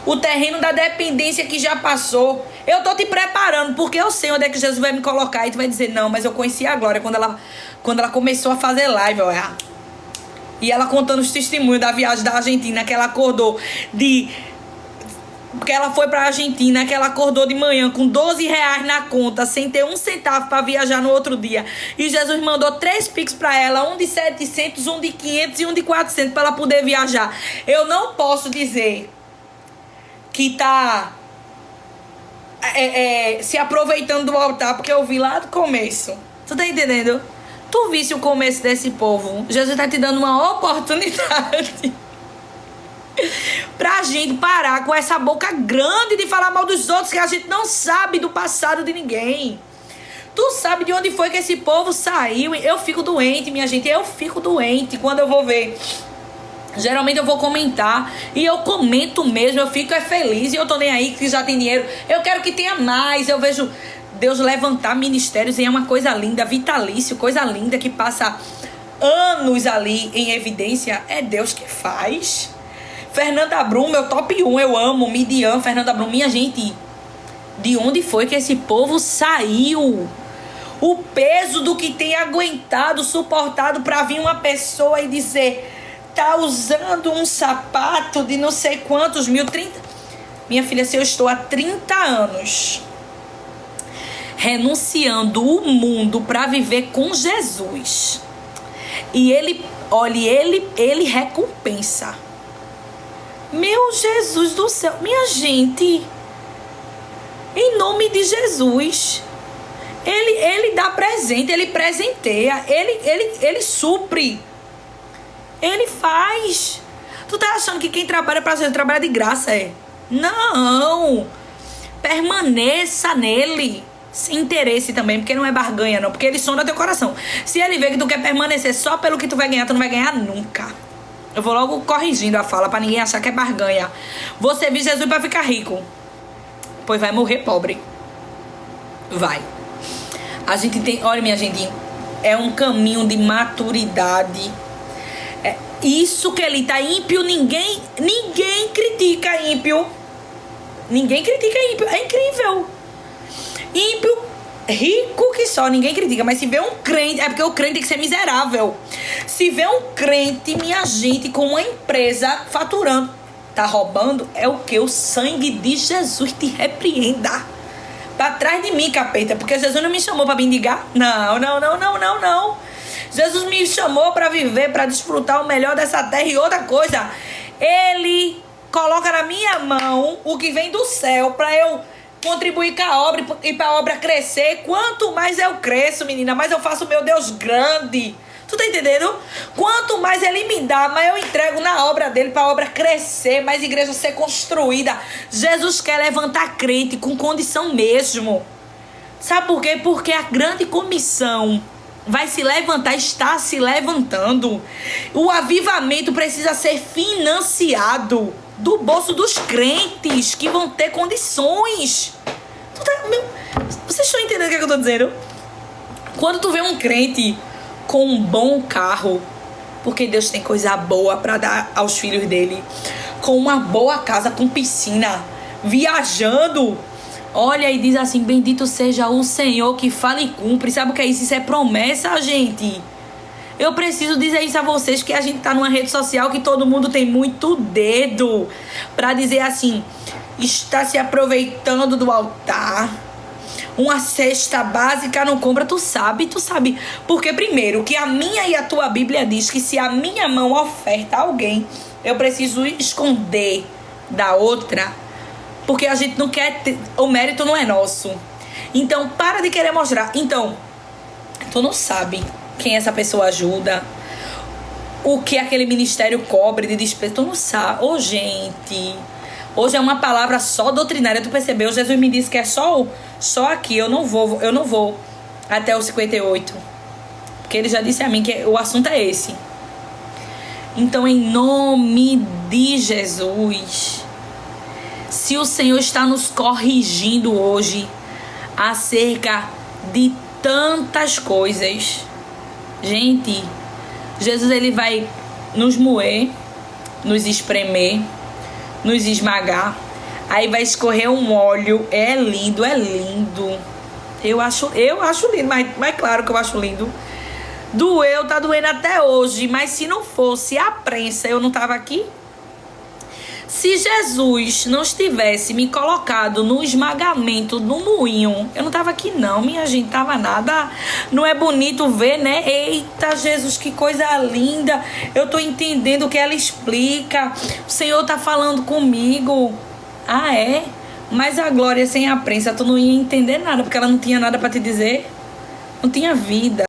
O terreno da dependência que já passou. Eu tô te preparando porque eu sei onde é que Jesus vai me colocar. E tu vai dizer, não, mas eu conheci a Glória quando ela começou a fazer live, olha. E ela contando os testemunhos da viagem da Argentina, que ela acordou porque ela foi pra Argentina, que ela acordou de manhã com 12 reais na conta, sem ter um centavo pra viajar no outro dia. E Jesus mandou 3 Pix pra ela, um de 700, um de 500 e um de 400 pra ela poder viajar. Eu não posso dizer que tá se aproveitando do altar, porque eu vi lá do começo. Tu tá entendendo? Tu visse o começo desse povo. Jesus tá te dando uma oportunidade pra gente parar com essa boca grande de falar mal dos outros, que a gente não sabe do passado de ninguém. Tu sabe de onde foi que esse povo saiu? Eu fico doente, minha gente. Eu fico doente quando eu vou ver. Geralmente eu vou comentar. E eu comento mesmo. Eu fico feliz. E eu tô nem aí que já tem dinheiro. Eu quero que tenha mais. Eu vejo Deus levantar ministérios e é uma coisa linda, vitalício, coisa linda que passa anos ali em evidência. É Deus que faz. Fernanda Brum, meu top 1, eu amo. Midian, Fernanda Brum, minha gente. De onde foi que esse povo saiu? O peso do que tem aguentado, suportado pra vir uma pessoa e dizer, tá usando um sapato de não sei quantos mil, 30... Minha filha, se eu estou há 30 anos renunciando o mundo para viver com Jesus, e ele, olha, ele recompensa. Meu Jesus do céu, minha gente, em nome de Jesus, ele dá presente, ele presenteia, ele supre, ele faz. Tu tá achando que quem trabalha pra Jesus trabalha de graça, Não, permaneça nele. Sem interesse também, porque não é barganha não, porque ele sonda teu coração. Se ele vê que tu quer permanecer só pelo que tu vai ganhar, tu não vai ganhar nunca. Eu vou logo corrigindo a fala pra ninguém achar que é barganha. Você viu Jesus pra ficar rico, pois vai morrer pobre. Vai. A gente tem, olha minha gente, é um caminho de maturidade. Isso que ele tá ímpio, ninguém critica ímpio. Ninguém critica ímpio, é incrível. Ímpio, rico que só, ninguém critica. Mas se vê um crente, é porque o crente tem que ser miserável. Se vê um crente, minha gente, com uma empresa faturando, tá roubando, é o que? O sangue de Jesus te repreenda. Pra trás de mim, capeta, porque Jesus não me chamou pra mendigar. Não. Jesus me chamou pra viver, pra desfrutar o melhor dessa terra. E outra coisa, ele coloca na minha mão o que vem do céu pra eu contribuir com a obra e para a obra crescer. Quanto mais eu cresço, menina, mais eu faço o meu Deus grande. Tu tá entendendo? Quanto mais ele me dá, mais eu entrego na obra dele para a obra crescer, mais igreja ser construída. Jesus quer levantar crente com condição mesmo. Sabe por quê? Porque a grande comissão vai se levantar, está se levantando. O avivamento precisa ser financiado do bolso dos crentes que vão ter condições. Vocês estão entendendo o que eu tô dizendo? Quando tu vê um crente com um bom carro, porque Deus tem coisa boa para dar aos filhos dele, com uma boa casa, com piscina, viajando, olha e diz assim, bendito seja o Senhor que fala e cumpre. Sabe o que é isso? Isso é promessa, gente. Eu preciso dizer isso a vocês, que a gente tá numa rede social que todo mundo tem muito dedo pra dizer assim, está se aproveitando do altar, uma cesta básica não compra. Tu sabe, porque primeiro, que a minha e a tua Bíblia diz que se a minha mão oferta a alguém, eu preciso esconder da outra, porque a gente não quer o mérito não é nosso. Então, para de querer mostrar. Então, tu não sabe quem essa pessoa ajuda, o que aquele ministério cobre de despesa. Tu não sabe. Ô, gente, Hoje é uma palavra só doutrinária. Tu percebeu? Jesus me disse que é só aqui. Eu não vou até o 58. Porque ele já disse a mim que o assunto é esse. Então, em nome de Jesus, se o Senhor está nos corrigindo hoje acerca de tantas coisas, gente, Jesus ele vai nos moer, nos espremer, nos esmagar, aí vai escorrer um óleo. É lindo, é lindo. Eu acho lindo, mas claro que eu acho lindo. Doeu, tá doendo até hoje, mas se não fosse a prensa, eu não tava aqui. Se Jesus não estivesse me colocado no esmagamento, no moinho, eu não tava aqui não, minha gente, tava nada. Não é bonito ver, né? Eita, Jesus, que coisa linda. Eu tô entendendo o que ela explica. O Senhor tá falando comigo. Ah, é? Mas a Glória sem a prensa, tu não ia entender nada, porque ela não tinha nada pra te dizer. Não tinha vida.